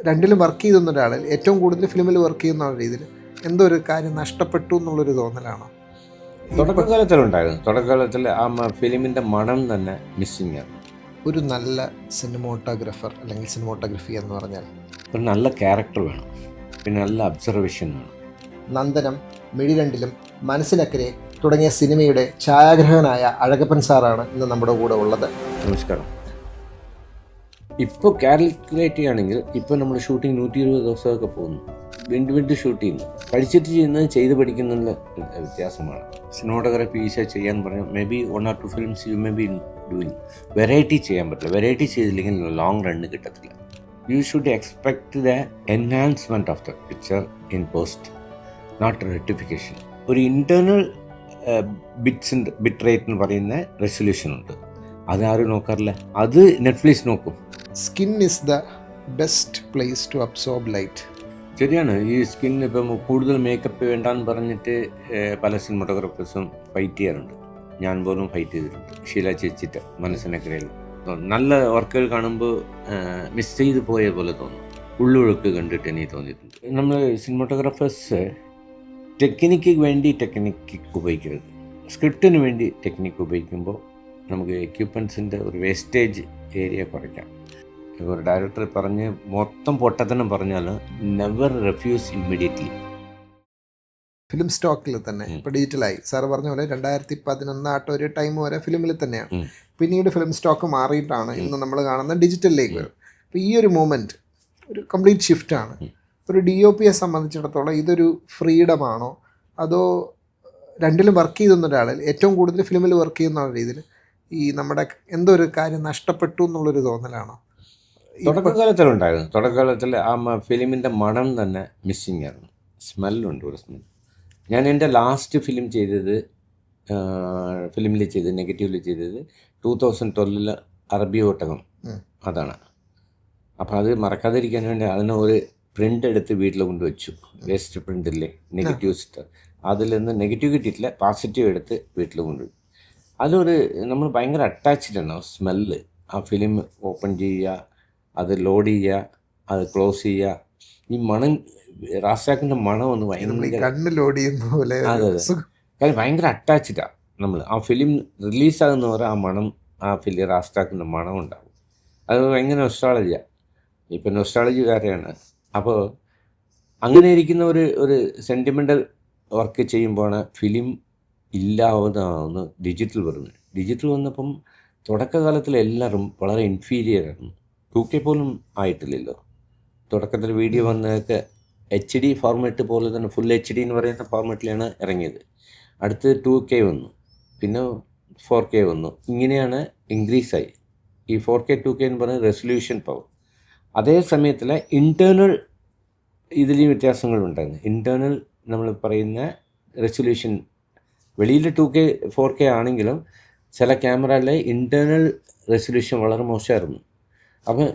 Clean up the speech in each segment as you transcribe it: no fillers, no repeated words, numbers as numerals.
രണ്ടിലും വർക്ക് ചെയ്തുന്ന ഒരാൾ ഏറ്റവും കൂടുതൽ ഫിലിമിൽ വർക്ക് ചെയ്യുന്ന രീതിയിൽ എന്തോ ഒരു കാര്യം നഷ്ടപ്പെട്ടു എന്നുള്ളൊരു തോന്നലാണോ? തുടക്കകാലത്തിലുണ്ടായിരുന്നു. തുടക്കകാലത്തിൽ ആ ഫിലിമിൻ്റെ മണം തന്നെ മിസ്സിങ് ആണ്. ഒരു നല്ല സിനിമോട്ടോഗ്രാഫർ അല്ലെങ്കിൽ സിനിമോട്ടോഗ്രഫി എന്ന് പറഞ്ഞാൽ ഒരു നല്ല ക്യാരക്ടർ വേണം, പിന്നെ നല്ല ഒബ്സർവേഷൻ വേണം. നന്ദനം, മിഴിരണ്ടിലും, മനസ്സിനക്കരെ തുടങ്ങിയ സിനിമയുടെ ഛായാഗ്രഹകനായ അഴകപ്പൻ സാറാണ് ഇന്ന് നമ്മുടെ കൂടെ ഉള്ളത്. നമസ്കാരം. ഇപ്പോൾ കാൽക്കുലേറ്റ് ചെയ്യുകയാണെങ്കിൽ ഇപ്പോൾ നമ്മൾ ഷൂട്ടിംഗ് 120 ദിവസമൊക്കെ പോകുന്നു. വീണ്ടും ഷൂട്ട് ചെയ്യുന്നു. പഠിച്ചിട്ട് ചെയ്യുന്നത് ചെയ്ത് പഠിക്കുന്ന വ്യത്യാസമാണ്. സിനിമോട്ടോഗ്രാഫി ഈസിയായി ചെയ്യാൻ പറഞ്ഞാൽ may be 1 or 2 films you may be doing. Variety ചെയ്യാൻ പറ്റില്ല. വെറൈറ്റി ചെയ്തില്ലെങ്കിൽ ലോങ് റണ്ണ് കിട്ടത്തില്ല. You should expect the enhancement of the picture in post, not rectification. ഒരു ഇൻറ്റേർണൽ ബിറ്റ് റേറ്റ് എന്ന് പറയുന്ന റെസൊല്യൂഷൻ ഉണ്ട്. അതാരും നോക്കാറില്ല. അത് നെറ്റ്ഫ്ലിക്സ് നോക്കും. Skin is the best place to absorb light. ശരിയാണ്. ഈ സ്കിൻ ഇപ്പം കൂടുതൽ മേക്കപ്പ് വേണ്ടാന്ന് പറഞ്ഞിട്ട് പല സിനിമോട്ടോഗ്രാഫേഴ്സും ഫൈറ്റ് ചെയ്യാറുണ്ട്. ഞാൻ പോലും ഫൈറ്റ് ചെയ്തിട്ടുണ്ട്. ഷീല ചേച്ചിട്ട് മനസ്സിനക്കരയിൽ നല്ല വർക്കുകൾ കാണുമ്പോൾ മിസ് ചെയ്ത് പോയ പോലെ തോന്നും. ഉള്ളൊഴുക്ക് കണ്ടിട്ട് എനിക്ക് തോന്നിയിട്ടുണ്ട്. നമ്മൾ സിനിമോട്ടോഗ്രാഫേഴ്സ് ടെക്നിക്ക് വേണ്ടി ടെക്നിക്ക് ഉപയോഗിക്കരുത്. സ്ക്രിപ്റ്റിന് വേണ്ടി ടെക്നിക്ക് ഉപയോഗിക്കുമ്പോൾ നമുക്ക് എക്യുപ്മെൻസിൻ്റെ ഒരു വേസ്റ്റേജ് ഏരിയ കുറയ്ക്കാം. ഇപ്പോൾ ഒരു ഡയറക്ടർ പറഞ്ഞ് മൊത്തം പൊട്ടത്തനം പറഞ്ഞാൽ നെവർ റെഫ്യൂസ് ഇമ്മീഡിയറ്റ്ലി. ഫിലിം സ്റ്റോക്കിൽ തന്നെ ഇപ്പോൾ ഡിജിറ്റലായി സാറ് പറഞ്ഞ പോലെ 2011 ഒരു ടൈം വരെ ഫിലിമിൽ തന്നെയാണ്. പിന്നീട് ഫിലിം സ്റ്റോക്ക് മാറിയിട്ടാണ് ഇന്ന് നമ്മൾ കാണുന്ന ഡിജിറ്റലിലേക്ക് വരും. അപ്പോൾ ഈ ഒരു മൂമെൻറ്റ് ഒരു കംപ്ലീറ്റ് ഷിഫ്റ്റാണ്. ഒരു DOPയെ സംബന്ധിച്ചിടത്തോളം ഇതൊരു ഫ്രീഡമാണോ, അതോ രണ്ടിലും വർക്ക് ചെയ്തുന്ന ഒരാൾ ഏറ്റവും കൂടുതൽ ഫിലിമിൽ വർക്ക് ചെയ്യുന്ന രീതിയിൽ ഈ നമ്മുടെ എന്തോ ഒരു കാര്യം നഷ്ടപ്പെട്ടു എന്നുള്ളൊരു തോന്നലാണോ? തുടക്കകാലത്തിലുണ്ടായിരുന്നു. തുടക്കകാലത്തിൽ ആ ഫിലിമിൻ്റെ മണം തന്നെ മിസ്സിങ് ആയിരുന്നു. സ്മെല്ലുണ്ട്, ഒരു സ്മെൽ. ഞാൻ എൻ്റെ ലാസ്റ്റ് ഫിലിം ചെയ്തത് നെഗറ്റീവിൽ ചെയ്തത് 2012 അറബി ഒട്ടകം. അതാണ്. അപ്പോൾ അത് മറക്കാതിരിക്കാൻ വേണ്ടി അതിന് ഒരു പ്രിൻ്റ് എടുത്ത് വീട്ടിൽ കൊണ്ടുവച്ചു. വേസ്റ്റ് പ്രിൻ്റില്ലേ, നെഗറ്റീവ്സ്. അതിൽ നിന്ന് നെഗറ്റീവ് കിട്ടിയിട്ടില്ല, പോസിറ്റീവ് എടുത്ത് വീട്ടിൽ കൊണ്ടുപോയി. അതൊരു നമ്മൾ ഭയങ്കര അറ്റാച്ച്ഡ് ആണ്. സ്മെല്ല്, ആ ഫിലിം ഓപ്പൺ ചെയ്യുക, അത് ലോഡ് ചെയ്യുക, അത് ക്ലോസ് ചെയ്യുക. ഈ മണം, റാസാക്കിൻ്റെ മണം ഒന്ന് ഭയങ്കര ലോഡ് ചെയ്യുന്ന പോലെ. അതെ, കാര്യം ഭയങ്കര അറ്റാച്ച്ഡാണ് നമ്മൾ. ആ ഫിലിം റിലീസാകുന്ന വരെ ആ മണം, ആ റാസാക്കിൻ്റെ മണം ഉണ്ടാകും. അത് ഭയങ്കര നൊസ്റ്റാളജിയാണ്. ഇപ്പം നൊസ്റ്റാളജി വേറെയാണ്. അപ്പോൾ അങ്ങനെ ഇരിക്കുന്ന ഒരു സെൻറ്റിമെൻ്റൽ വർക്ക് ചെയ്യുമ്പോഴാണ് ഫിലിം ഇല്ലാവുന്നതാവുന്ന ഡിജിറ്റൽ വരുന്നത്. ഡിജിറ്റൽ വന്നപ്പം തുടക്കകാലത്തിൽ എല്ലാവരും വളരെ ഇൻഫീരിയർ ആയിരുന്നു. 2K പോലും ആയിട്ടില്ലല്ലോ. തുടക്കത്തിൽ വീഡിയോ വന്നതൊക്കെ HD ഫോർമാറ്റ് പോലെ തന്നെ ഫുൾ HD എന്ന് പറയുന്ന ഫോർമാറ്റിലാണ് ഇറങ്ങിയത്. അടുത്ത് 2K വന്നു, പിന്നെ 4K വന്നു. ഇങ്ങനെയാണ് ഇൻക്രീസായി. ഈ 4K 2K എന്ന് പറയുന്നത് റെസൊല്യൂഷൻ പവർ. അതേ സമയത്തിൽ ഇൻറ്റേർണൽ ഇതിലും വ്യത്യാസങ്ങളുണ്ടായിരുന്നു. ഇൻറ്റേർണൽ നമ്മൾ പറയുന്ന റെസൊല്യൂഷൻ വെളിയിൽ 2K 4K ആണെങ്കിലും ചില ക്യാമറയിലെ ഇൻറ്റേർണൽ റെസൊല്യൂഷൻ വളരെ മോശമായിരുന്നു. അപ്പം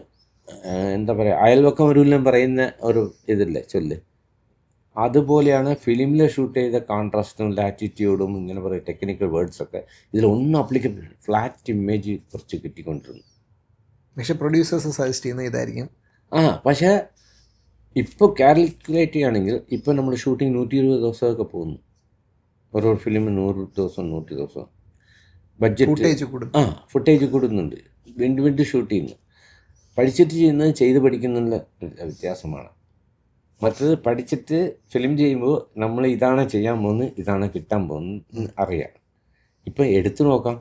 എന്താ പറയുക, അയൽവക്കം ഒരുവിലും പറയുന്ന ഒരു ഇതില്ലേ ചൊല്ല്, അതുപോലെയാണ് ഫിലിമിൽ ഷൂട്ട് ചെയ്ത കോൺട്രാസ്റ്റും ലാറ്റിറ്റ്യൂഡും ഇങ്ങനെ പറയുക ടെക്നിക്കൽ വേർഡ്സൊക്കെ ഇതിലൊന്നും അപ്ലിക്കബിൾ. ഫ്ലാറ്റ് ഇമേജ് കുറച്ച് കിട്ടിക്കൊണ്ടിരുന്നു. പക്ഷേ പ്രൊഡ്യൂസേഴ്സ് സജസ്റ്റ് ചെയ്യുന്ന ഇതായിരിക്കും. പക്ഷേ ഇപ്പോൾ കാൽക്കുലേറ്റ് ചെയ്യുകയാണെങ്കിൽ ഇപ്പോൾ നമ്മൾ ഷൂട്ടിംഗ് 120 ദിവസമൊക്കെ പോകുന്നു. ഓരോ ഫിലിം 100 ദിവസം 100 ദിവസം ബഡ്ജറ്റ് ഫുട്ടേജ് കൂടുന്നുണ്ട്. വീണ്ടും ഷൂട്ട് ചെയ്യുന്നു. പഠിച്ചിട്ട് ചെയ്യുന്നത് ചെയ്ത് പഠിക്കുന്ന വ്യത്യാസമാണ്. മറ്റത് പഠിച്ചിട്ട് ഫിലിം ചെയ്യുമ്പോൾ നമ്മൾ ഇതാണ് ചെയ്യാൻ പോകുന്നത്, ഇതാണ് കിട്ടാൻ പോകുന്നത് അറിയാം. ഇപ്പോൾ എടുത്തു നോക്കാം,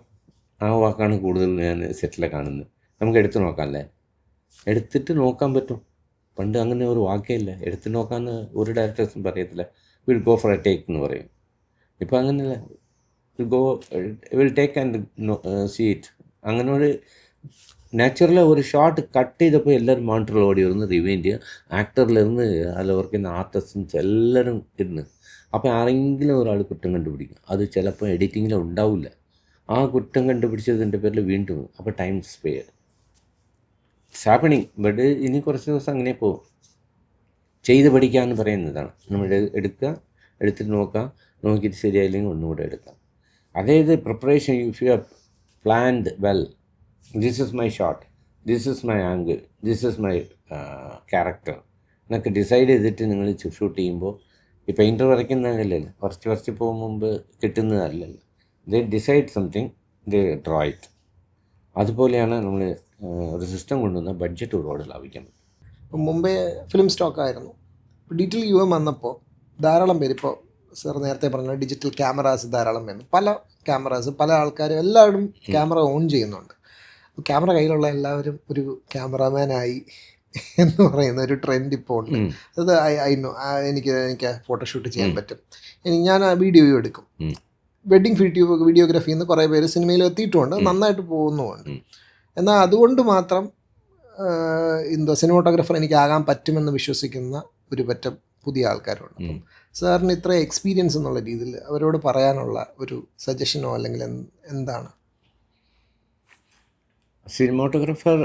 ആ വാക്കാണ് കൂടുതൽ ഞാൻ സെറ്റിൽ കാണുന്നത്. നമുക്ക് എടുത്തു നോക്കാമല്ലേ, എടുത്തിട്ട് നോക്കാൻ പറ്റും. പണ്ട് അങ്ങനെ ഒരു വാക്കേ ഇല്ല. എടുത്ത് നോക്കാമെന്ന് ഒരു ഡയറക്ടേഴ്സും പറയത്തില്ല. Will go for a take എന്ന് പറയും. ഇപ്പോൾ അങ്ങനെയല്ല, will take and see it. അങ്ങനെ ഒരു നാച്ചുറൽ ഒരു ഷോട്ട് കട്ട് ചെയ്തപ്പോൾ എല്ലാവരും മോണിറ്ററിൽ ഓടി വരുന്നു റിവൈൻഡ് ചെയ്യുക. ആക്ടറിലിരുന്ന് അതിൽ വർക്ക് ചെയ്യുന്ന ആർട്ടിസ്റ്റ്സ് എല്ലാവരും ഇരുന്ന്. അപ്പോൾ ആരെങ്കിലും ഒരാൾ കുറ്റം കണ്ടുപിടിക്കും. അത് ചിലപ്പോൾ എഡിറ്റിങ്ങിൽ ഉണ്ടാവില്ല. ആ കുറ്റം കണ്ടുപിടിച്ചതിൻ്റെ പേരിൽ വീണ്ടും അപ്പോൾ ടൈം സ്പെയർ ഹാപ്പണിങ്. ബട്ട് ഇനി കുറച്ച് ദിവസം അങ്ങനെ പോകും. ചെയ്ത് പഠിക്കുക എന്ന് പറയുന്നതാണ്. നമ്മൾ എടുക്കുക, എടുത്തിട്ട് നോക്കുക, നോക്കിയിട്ട് ശരിയായില്ലെങ്കിൽ ഒന്നുകൂടെ എടുക്കാം. അതായത് preparation, if you are planned well, this is my shot, this is my angle, this is my character എന്നൊക്കെ ഡിസൈഡ് ചെയ്തിട്ട് നിങ്ങൾ ഷൂട്ട് ചെയ്യുമ്പോൾ ഈ പെയിൻറ്റർ വരയ്ക്കുന്നതല്ലല്ലോ, കുറച്ച് പോകും മുമ്പ് കിട്ടുന്നതല്ലല്ലോ. They decide something, they draw it. അതുപോലെയാണ് നമ്മൾ ഒരു സിസ്റ്റം കൊണ്ടുവന്ന ബഡ്ജറ്റ് ഒരുപാട് ലാഭിക്കാൻ പറ്റും. ഇപ്പം മുമ്പേ ഫിലിം സ്റ്റോക്ക് ആയിരുന്നു. ഡിജിറ്റൽ യുഗം വന്നപ്പോൾ ധാരാളം പേര്, ഇപ്പോൾ സാർ നേരത്തെ പറഞ്ഞ ഡിജിറ്റൽ ക്യാമറാസ് ധാരാളം വന്നു. പല ക്യാമറാസ്, പല ആൾക്കാരും എല്ലാവരും ക്യാമറ ഓൺ ചെയ്യുന്നുണ്ട്. ക്യാമറ കയ്യിലുള്ള എല്ലാവരും ഒരു ക്യാമറാമാനായി എന്ന് പറയുന്ന ഒരു ട്രെൻഡ് ഇപ്പോൾ ഉണ്ട്. അത് നോ, എനിക്ക് ഫോട്ടോഷൂട്ട് ചെയ്യാൻ പറ്റും, ഞാൻ വീഡിയോ എടുക്കും. വെഡ്ഡിങ് വീഡിയോഗ്രാഫി എന്ന് കുറേ പേര് സിനിമയിൽ എത്തിയിട്ടുമുണ്ട്, നന്നായിട്ട് പോകുന്നുമുണ്ട്. എന്നാൽ അതുകൊണ്ട് മാത്രം സിനിമാട്ടോഗ്രാഫർ എനിക്കാകാൻ പറ്റുമെന്ന് വിശ്വസിക്കുന്ന ഒരു പറ്റം പുതിയ ആൾക്കാരുണ്ട്. അപ്പം സാറിന് ഇത്ര എക്സ്പീരിയൻസ് എന്നുള്ള രീതിയിൽ അവരോട് പറയാനുള്ള ഒരു സജഷനോ അല്ലെങ്കിൽ എന്താണ്? സിനിമാട്ടോഗ്രാഫർ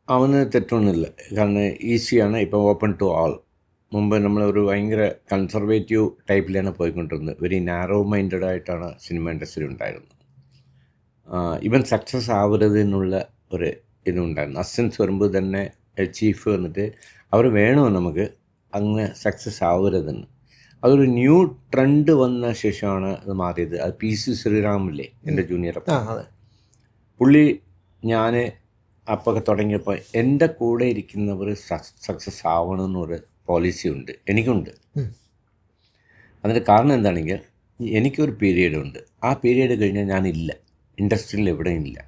അവന് തെറ്റൊന്നുമില്ല, കാരണം ഈസിയാണ്. ഇപ്പം ഓപ്പൺ ടു ആൾ. മുമ്പ് നമ്മളൊരു ഭയങ്കര കൺസർവേറ്റീവ് ടൈപ്പിലാണ് പോയിക്കൊണ്ടിരുന്നത്. വെരി നാരോ മൈൻഡഡ് ആയിട്ടാണ് സിനിമ ഇൻഡസ്ട്രി ഉണ്ടായിരുന്നത്. ഇവൻ സക്സസ് ആവരുതെന്നുള്ള ഒരു ഇതുണ്ടായിരുന്നു. അസിസ്റ്റൻസ് വരുമ്പോൾ തന്നെ ചീഫ് വന്നിട്ട് അവർ വേണോ നമുക്ക് അങ്ങനെ സക്സസ് ആവരുതെന്ന്. അതൊരു ന്യൂ ട്രെൻഡ് വന്ന ശേഷമാണ് അത് മാറിയത്. അത് PC ശ്രീറാമില്ലേ, എൻ്റെ ജൂനിയർ, പുള്ളി ഞാൻ അപ്പൊക്കെ തുടങ്ങിയപ്പോൾ എൻ്റെ കൂടെ ഇരിക്കുന്നവർ സക്സസ് ആവണമെന്നൊരു പോളിസി ഉണ്ട്, എനിക്കുണ്ട്. അതിൻ്റെ കാരണം എന്താണെങ്കിൽ എനിക്കൊരു പീരീഡ് ഉണ്ട്. ആ പീരീഡ് കഴിഞ്ഞാൽ ഞാനില്ല, ഇൻഡസ്ട്രിയിൽ എവിടെയും ഇല്ല.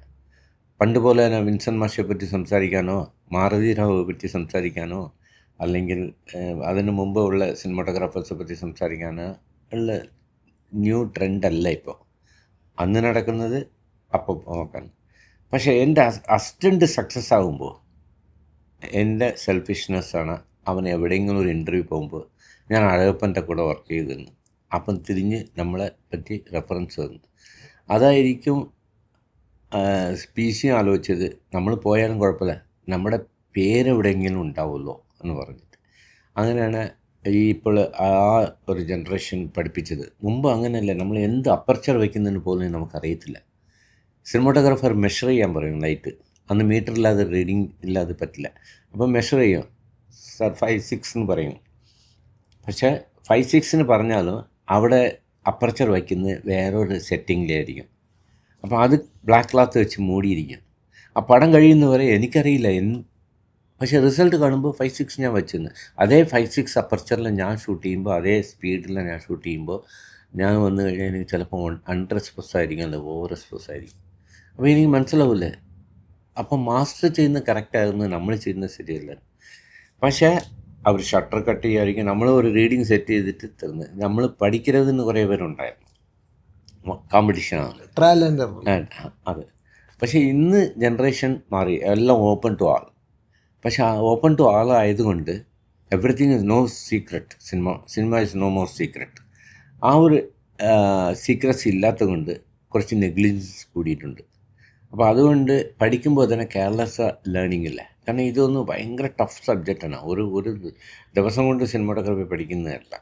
പണ്ട് പോലെ തന്നെ വിൻസെൻ്റ് മാഷെ പറ്റി സംസാരിക്കാനോ മാരുതി റാവുയെ പറ്റി സംസാരിക്കാനോ അല്ലെങ്കിൽ അതിന് മുമ്പ് ഉള്ള സിനിമാട്ടോഗ്രാഫേഴ്സെ പറ്റി സംസാരിക്കാനോ ഉള്ള ന്യൂ ട്രെൻഡല്ല ഇപ്പോൾ. അന്ന് നടക്കുന്നത് അപ്പോൾ നോക്കാൻ. പക്ഷേ എൻ്റെ അസിസ്റ്റൻ്റ് സക്സസ് ആകുമ്പോൾ എൻ്റെ സെൽഫിഷ്നെസ്സാണ്. അവൻ എവിടെയെങ്കിലും ഒരു ഇൻ്റർവ്യൂ പോകുമ്പോൾ ഞാൻ അഴകപ്പൻ്റെ കൂടെ വർക്ക് ചെയ്തിരുന്നു, അപ്പം തിരിഞ്ഞ് നമ്മളെ പറ്റി റെഫറൻസ് തന്നു. അതായിരിക്കും PC ആലോചിച്ചത്, നമ്മൾ പോയാലും കുഴപ്പമില്ല, നമ്മുടെ പേരെവിടെയെങ്കിലും ഉണ്ടാവുമല്ലോ എന്ന് പറഞ്ഞിട്ട്. അങ്ങനെയാണ് ഇപ്പോൾ ആ ഒരു ജനറേഷൻ പഠിപ്പിച്ചത്. മുമ്പ് അങ്ങനെയല്ല, നമ്മൾ എന്ത് അപ്പർച്ചർ വയ്ക്കുന്നതിന് പോലും നമുക്കറിയത്തില്ല. സിനിമാട്ടോഗ്രാഫർ മെഷർ ചെയ്യാൻ പറയും ലൈറ്റ്. അന്ന് മീറ്റർ ഇല്ലാതെ റീഡിങ് ഇല്ലാതെ പറ്റില്ല. അപ്പം മെഷർ ചെയ്യും, സാർ 5-6 എന്ന് പറയും. പക്ഷേ 5-6 പറഞ്ഞാലും അവിടെ അപ്പർച്ചർ വയ്ക്കുന്നത് വേറൊരു സെറ്റിങ്ങിലായിരിക്കും. അപ്പോൾ അത് ബ്ലാക്ക് ക്ലോത്ത് വെച്ച് മൂടിയിരിക്കും. ആ പടം കഴിയുന്നവരെ എനിക്കറിയില്ല പക്ഷേ റിസൾട്ട് കാണുമ്പോൾ 5-6 ഞാൻ വെച്ചിരുന്നു. അതേ 5-6 അപ്പർച്ചറിൽ ഞാൻ ഷൂട്ട് ചെയ്യുമ്പോൾ, അതേ സ്പീഡിൽ ഞാൻ ഷൂട്ട് ചെയ്യുമ്പോൾ ഞാൻ വന്നു കഴിഞ്ഞാൽ എനിക്ക് ചിലപ്പോൾ അണ്ടർ എക്സ്പോസ് ആയിരിക്കും, അല്ല ഓവർ എക്സ്പോസ് ആയിരിക്കും. അപ്പോൾ എനിക്ക് മനസ്സിലാവില്ലേ. അപ്പം മാസ്റ്റർ ചെയ്യുന്ന കറക്റ്റാകുന്നത് നമ്മൾ ചെയ്യുന്നത് ശരിയല്ല. പക്ഷേ അവർ ഷട്ടർ കട്ട് ചെയ്യുമായിരിക്കും, നമ്മൾ ഒരു റീഡിങ് സെറ്റ് ചെയ്തിട്ട് തരുന്നത്. നമ്മൾ പഠിക്കരുതെന്ന് കുറേ പേരുണ്ടായിരുന്നു, കോമ്പറ്റീഷനാണ്, ട്രയൽ ആൻഡ് അതെ. പക്ഷേ ഇന്ന് ജനറേഷൻ മാറി, എല്ലാം ഓപ്പൺ ടു ആൾ. പക്ഷേ ആ ഓപ്പൺ ടു ആൾ ആയതുകൊണ്ട് everything is no secret. Cinema is no more secret. ആ ഒരു സീക്രറ്റ്സ് ഇല്ലാത്തത് കൊണ്ട് കുറച്ച് നെഗ്ലിജൻസ് കൂടിയിട്ടുണ്ട്. അപ്പോൾ അതുകൊണ്ട് പഠിക്കുമ്പോൾ തന്നെ കെയർലെസ് ലേണിംഗ് ഇല്ല. കാരണം ഇതൊന്ന് ഭയങ്കര ടഫ് സബ്ജക്റ്റാണ്. ഒരു ദിവസം കൊണ്ട് സിനിമാട്ടോഗ്രാഫി പഠിക്കുന്നതല്ല.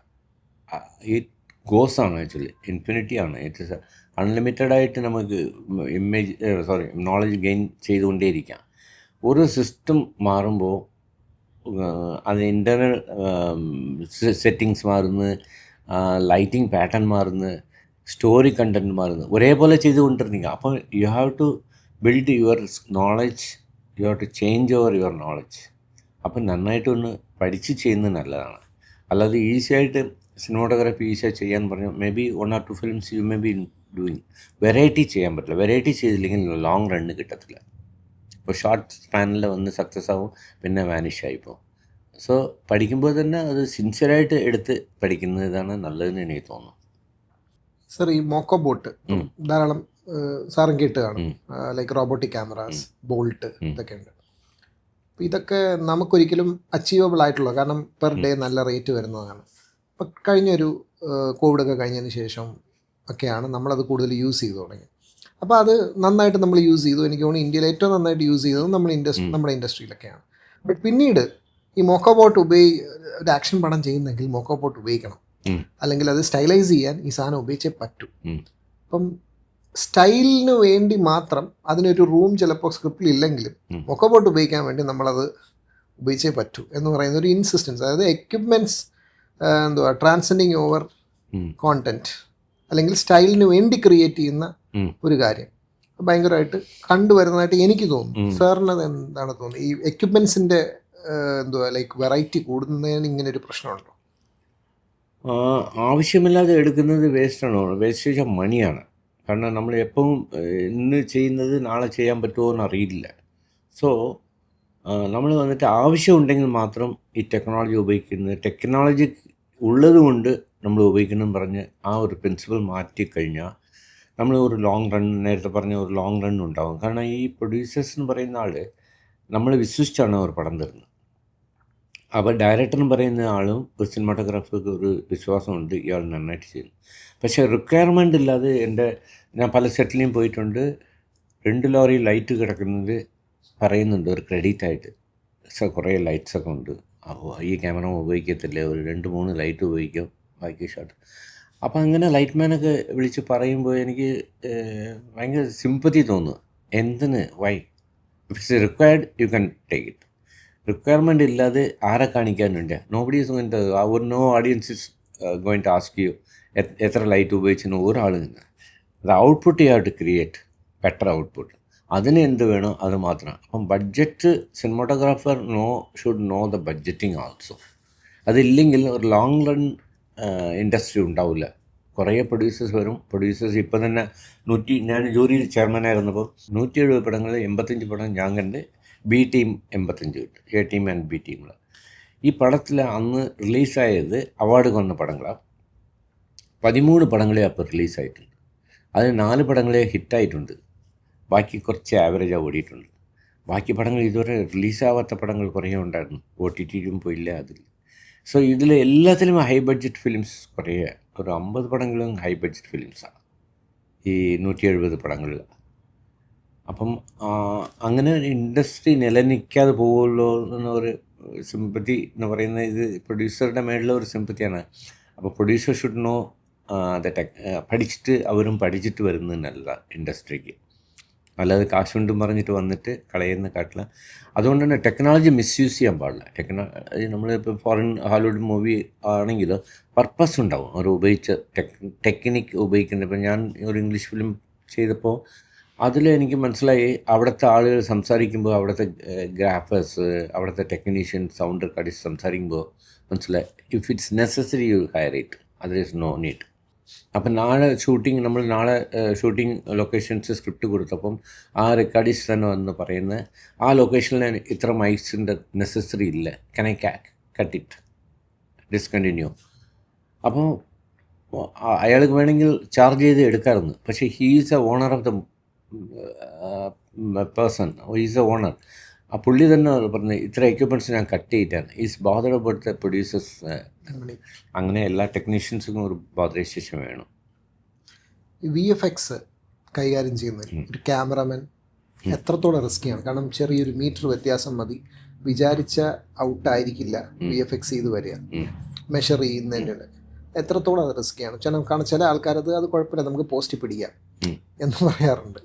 ഇറ്റ് ഗോസ് ആണ് ആക്ച്വലി, ഇൻഫിനിറ്റി ആണ്. ഇറ്റ് ഇസ് അൺലിമിറ്റഡ് ആയിട്ട് നമുക്ക് നോളജ് ഗെയിൻ ചെയ്തുകൊണ്ടേയിരിക്കാം. ഒരു സിസ്റ്റം മാറുമ്പോൾ അത് ഇൻ്റർണൽ സെറ്റിങ്സ് മാറുന്നു, ലൈറ്റിംഗ് പാറ്റേൺ മാറുന്നു, സ്റ്റോറി കണ്ടൻറ്റ് മാറുന്നു, ഒരേപോലെ ചെയ്തുകൊണ്ടിരുന്നില്ല. അപ്പോൾ you have to build your knowledge, you have to change over your knowledge. അപ്പം നന്നായിട്ടൊന്ന് പഠിച്ച് ചെയ്യുന്നത് നല്ലതാണ്. അല്ലാതെ ഈസിയായിട്ട് സിനിമാട്ടോഗ്രാഫി ഈസിയായി ചെയ്യാൻ പറഞ്ഞാൽ may be 1 or 2 films you may be doing. Variety ചെയ്യാൻ പറ്റില്ല. വെറൈറ്റി ചെയ്തില്ലെങ്കിൽ ലോങ് റണ്ണ് കിട്ടത്തില്ല. ഇപ്പോൾ ഷോർട്ട് സ്പാനിൽ വന്ന് സക്സസ് ആവും, പിന്നെ വാനിഷ് ആയിപ്പോൾ. സോ പഠിക്കുമ്പോൾ തന്നെ അത് സിൻസിയറായിട്ട് എടുത്ത് പഠിക്കുന്നതാണ് നല്ലതെന്ന് എനിക്ക് തോന്നുന്നു. സർ, ഈ മോക്കോ ബോട്ട് ധാരാളം സാറും കേട്ട് കാണും, ലൈക്ക് റോബോട്ടിക് ക്യാമറാസ്, ബോൾട്ട്, ഇതൊക്കെ ഉണ്ട്. അപ്പോൾ ഇതൊക്കെ നമുക്കൊരിക്കലും അച്ചീവബിൾ ആയിട്ടുള്ള, കാരണം പെർ ഡേ നല്ല റേറ്റ് വരുന്നതാണ്. ഇപ്പം കഴിഞ്ഞൊരു കോവിഡൊക്കെ കഴിഞ്ഞതിന് ശേഷം ഒക്കെയാണ് നമ്മളത് കൂടുതൽ യൂസ് ചെയ്തു തുടങ്ങി. അപ്പോൾ അത് നന്നായിട്ട് നമ്മൾ യൂസ് ചെയ്തു. എനിക്ക് തോന്നുന്നു ഇന്ത്യയിൽ ഏറ്റവും നന്നായിട്ട് യൂസ് ചെയ്തത് നമ്മുടെ ഇൻഡസ്ട്രിയിലൊക്കെയാണ്. ബട്ട് പിന്നീട് ഈ മോക്കോ ബോട്ട് ഒരു ആക്ഷൻ പടം ചെയ്യുന്നെങ്കിൽ മോക്കോ ബോട്ട് ഉപയോഗിക്കണം, അല്ലെങ്കിൽ അത് സ്റ്റൈലൈസ് ചെയ്യാൻ ഈ സാധനം ഉപയോഗിച്ചേ പറ്റൂ. അപ്പം സ്റ്റൈലിന് വേണ്ടി മാത്രം അതിനൊരു റൂം ചിലപ്പോൾ സ്ക്രിപ്റ്റിൽ ഇല്ലെങ്കിലും മൊക്കബോട്ട് ഉപയോഗിക്കാൻ വേണ്ടി നമ്മളത് ഉപയോഗിച്ചേ പറ്റൂ എന്ന് പറയുന്ന ഒരു ഇൻസിസ്റ്റൻസ്, അതായത് എക്യുപ്മെൻറ്റ്സ് എന്തുവാ ട്രാൻസെൻഡിങ് ഓവർ കോണ്ടന്റ്, അല്ലെങ്കിൽ സ്റ്റൈലിന് വേണ്ടി ക്രിയേറ്റ് ചെയ്യുന്ന ഒരു കാര്യം ഭയങ്കരമായിട്ട് കണ്ടുവരുന്നതായിട്ട് എനിക്ക് തോന്നുന്നു. സാറിന് അത് എന്താണ് തോന്നുന്നത്? ഈ എക്യുപ്മെൻസിൻ്റെ എന്തുവാ ലൈക്ക് വെറൈറ്റി കൂടുന്നതിന് ഇങ്ങനെ ഒരു പ്രശ്നമുണ്ടോ? ആവശ്യമില്ലാതെ എടുക്കുന്നത് വേസ്റ്റാണോ? വേസ്റ്റേജ് ഓഫ് മണിയാണ്. കാരണം നമ്മൾ എപ്പോഴും ഇന്ന് ചെയ്യുന്നത് നാളെ ചെയ്യാൻ പറ്റുമോ എന്ന് അറിയില്ല. സോ നമ്മൾ വന്നിട്ട് ആവശ്യമുണ്ടെങ്കിൽ മാത്രം ഈ ടെക്നോളജി ഉപയോഗിക്കുന്നത്, ടെക്നോളജി ഉള്ളത് കൊണ്ട് നമ്മൾ ഉപയോഗിക്കണം പറഞ്ഞ് ആ ഒരു പ്രിൻസിപ്പൽ മാറ്റിക്കഴിഞ്ഞാൽ നമ്മൾ ഒരു ലോങ് റൺ, നേരത്തെ പറഞ്ഞ ഒരു ലോങ് റൺ ഉണ്ടാകും. കാരണം ഈ പ്രൊഡ്യൂസേഴ്സ് എന്ന് പറയുന്ന ആൾ നമ്മൾ വിശ്വസിച്ചാണ് അവർ പടം തരുന്നത്. അപ്പോൾ ഡയറക്ടർ എന്ന് പറയുന്ന ആളും ഒരു സിനിമാറ്റോഗ്രാഫർക്ക് ഒരു വിശ്വാസമുണ്ട്, ഇയാൾ നന്നായിട്ട് ചെയ്യുന്നു. പക്ഷേ റിക്വയർമെൻ്റ് ഇല്ലാതെ ഞാൻ പല സെറ്റിലും പോയിട്ടുണ്ട്, 2 ലോറി ലൈറ്റ് കിടക്കുന്നത് പറയുന്നുണ്ട് ഒരു ക്രെഡിറ്റ് ആയിട്ട്. കുറേ ലൈറ്റ്സൊക്കെ ഉണ്ട്, അപ്പോൾ ഈ ക്യാമറ ഉപയോഗിക്കത്തില്ല, ഒരു 2-3 ലൈറ്റ് ഉപയോഗിക്കും, ബാക്കി ഷോട്ട്. അപ്പോൾ അങ്ങനെ ലൈറ്റ് മാനൊക്കെ വിളിച്ച് പറയുമ്പോൾ എനിക്ക് ഭയങ്കര സിമ്പതി തോന്നുന്നു. എന്തിന്? Why? It's required, you can take it. Requirement ഇല്ലാതെ ആരെ കാണിക്കാനുണ്ട്? Nobody is going to, no audience is going to ask you എത്ര ലൈറ്റ് ഉപയോഗിച്ചെന്ന് ഒരാളും ഇല്ല. അത് output you have to create better output. അതിന് എന്ത് വേണോ അത് മാത്രമാണ്. അപ്പം budget, cinematographer should know the budgeting also. അതില്ലെങ്കിൽ ഒരു ലോങ് റൺ ഇൻഡസ്ട്രി ഉണ്ടാവില്ല. കുറേ പ്രൊഡ്യൂസേഴ്സ് വരും. പ്രൊഡ്യൂസേഴ്സ് ഇപ്പം തന്നെ ഞാൻ ജൂറിയിൽ ചെയർമാനായിരുന്നപ്പോൾ 170 പടങ്ങളിൽ 85 പടം ഞാൻ കണ്ട്, ബി ടീം 85 കിട്ടും, എ ടീം ആൻഡ് ബി ടീമുകൾ. ഈ പടത്തിൽ അന്ന് റിലീസായത് അവാർഡ് വന്ന പടങ്ങളാണ്. 13 പടങ്ങളെ അപ്പോൾ റിലീസായിട്ടുണ്ട്. അതിൽ 4 പടങ്ങളെ ഹിറ്റായിട്ടുണ്ട്, ബാക്കി കുറച്ച് ആവറേജാണ് ഓടിയിട്ടുണ്ട്. ബാക്കി പടങ്ങൾ ഇതുവരെ റിലീസാവാത്ത പടങ്ങൾ കുറേ ഉണ്ടായിരുന്നു, OTT-യിലും പോയില്ല അതിൽ. സോ ഇതിൽ എല്ലാത്തിലും ഹൈ ബഡ്ജറ്റ് ഫിലിംസ് കുറേ, ഒരു 50 പടങ്ങളും ഹൈ ബഡ്ജറ്റ് ഫിലിംസാണ് ഈ 170 പടങ്ങളിൽ. അപ്പം അങ്ങനെ ഒരു ഇൻഡസ്ട്രി നിലനിൽക്കാതെ പോകുമല്ലോ എന്നൊരു സിമ്പത്തി എന്ന് പറയുന്നത് ഇത് പ്രൊഡ്യൂസറുടെ മേളിലെ ഒരു സിമ്പത്തിയാണ്. അപ്പോൾ പ്രൊഡ്യൂസർ ഷുഡ് നോ പഠിച്ചിട്ട് വരുന്നതല്ല ഇൻഡസ്ട്രിക്ക്. അല്ലാതെ കാശുകൊണ്ടും പറഞ്ഞിട്ട് വന്നിട്ട് കളയുന്ന കാട്ടില്ല. അതുകൊണ്ട് തന്നെ ടെക്നോളജി മിസ്യൂസ് ചെയ്യാൻ പാടില്ല. നമ്മളിപ്പോൾ ഫോറിൻ ഹോളിവുഡ് മൂവി ആണെങ്കിൽ പർപ്പസ് ഉണ്ടാവും അവർ ഉപയോഗിച്ച ടെക്നിക്ക് ഉപയോഗിക്കുന്നത്. ഇപ്പം ഞാൻ ഒരു ഇംഗ്ലീഷ് ഫിലിം ചെയ്തപ്പോൾ അതിൽ എനിക്ക് മനസ്സിലായി, അവിടുത്തെ ആളുകൾ സംസാരിക്കുമ്പോൾ, അവിടുത്തെ ഗ്രാഫേഴ്സ്, അവിടുത്തെ ടെക്നീഷ്യൻ, സൗണ്ട് റെക്കോർഡിസ്റ്റ് സംസാരിക്കുമ്പോൾ മനസ്സിലായി, if it's necessary you hire it, other is no need. അപ്പം നാളെ ഷൂട്ടിംഗ് ലൊക്കേഷൻസ് സ്ക്രിപ്റ്റ് കൊടുത്തപ്പം ആ റെക്കോർഡിസ്റ്റ് തന്നെ വന്ന് പറയുന്നത്, ആ ലൊക്കേഷനിൽ ഇത്ര മൈക്സിൻ്റെ നെസസറി ഇല്ല, can I cut it, discontinue. അപ്പോൾ അയാൾക്ക് വേണമെങ്കിൽ ചാർജ് ചെയ്ത് എടുക്കാമായിരുന്നു. പക്ഷേ he is a owner of the person, is a owner. ആ പുള്ളി തന്നെ പറഞ്ഞ് ഇത്ര എക്യുപ്മെൻറ്റ്സ് ഞാൻ കട്ട് ചെയ്തിട്ടാണ്. Is bother about the producers. അങ്ങനെ എല്ലാ ടെക്നീഷ്യൻസിനും ഒരു ബോധരേഷൻ വേണം. VFX കൈകാര്യം ചെയ്യുന്ന ഒരു ക്യാമറമാൻ എത്രത്തോളം റിസ്ക്കിയാണ്? കാരണം ചെറിയൊരു മീറ്റർ വ്യത്യാസം മതി, വിചാരിച്ച ഔട്ടായിരിക്കില്ല VFX ചെയ്ത് വരിക, മെഷർ ചെയ്യുന്നതിന് എത്രത്തോളം അത് റിസ്ക്കിയാണ്? കാരണം ചില ആൾക്കാരത് അത് കുഴപ്പമില്ല, നമുക്ക് പോസ്റ്റ് പിടിക്കാം എന്ന് പറയാറുണ്ട്.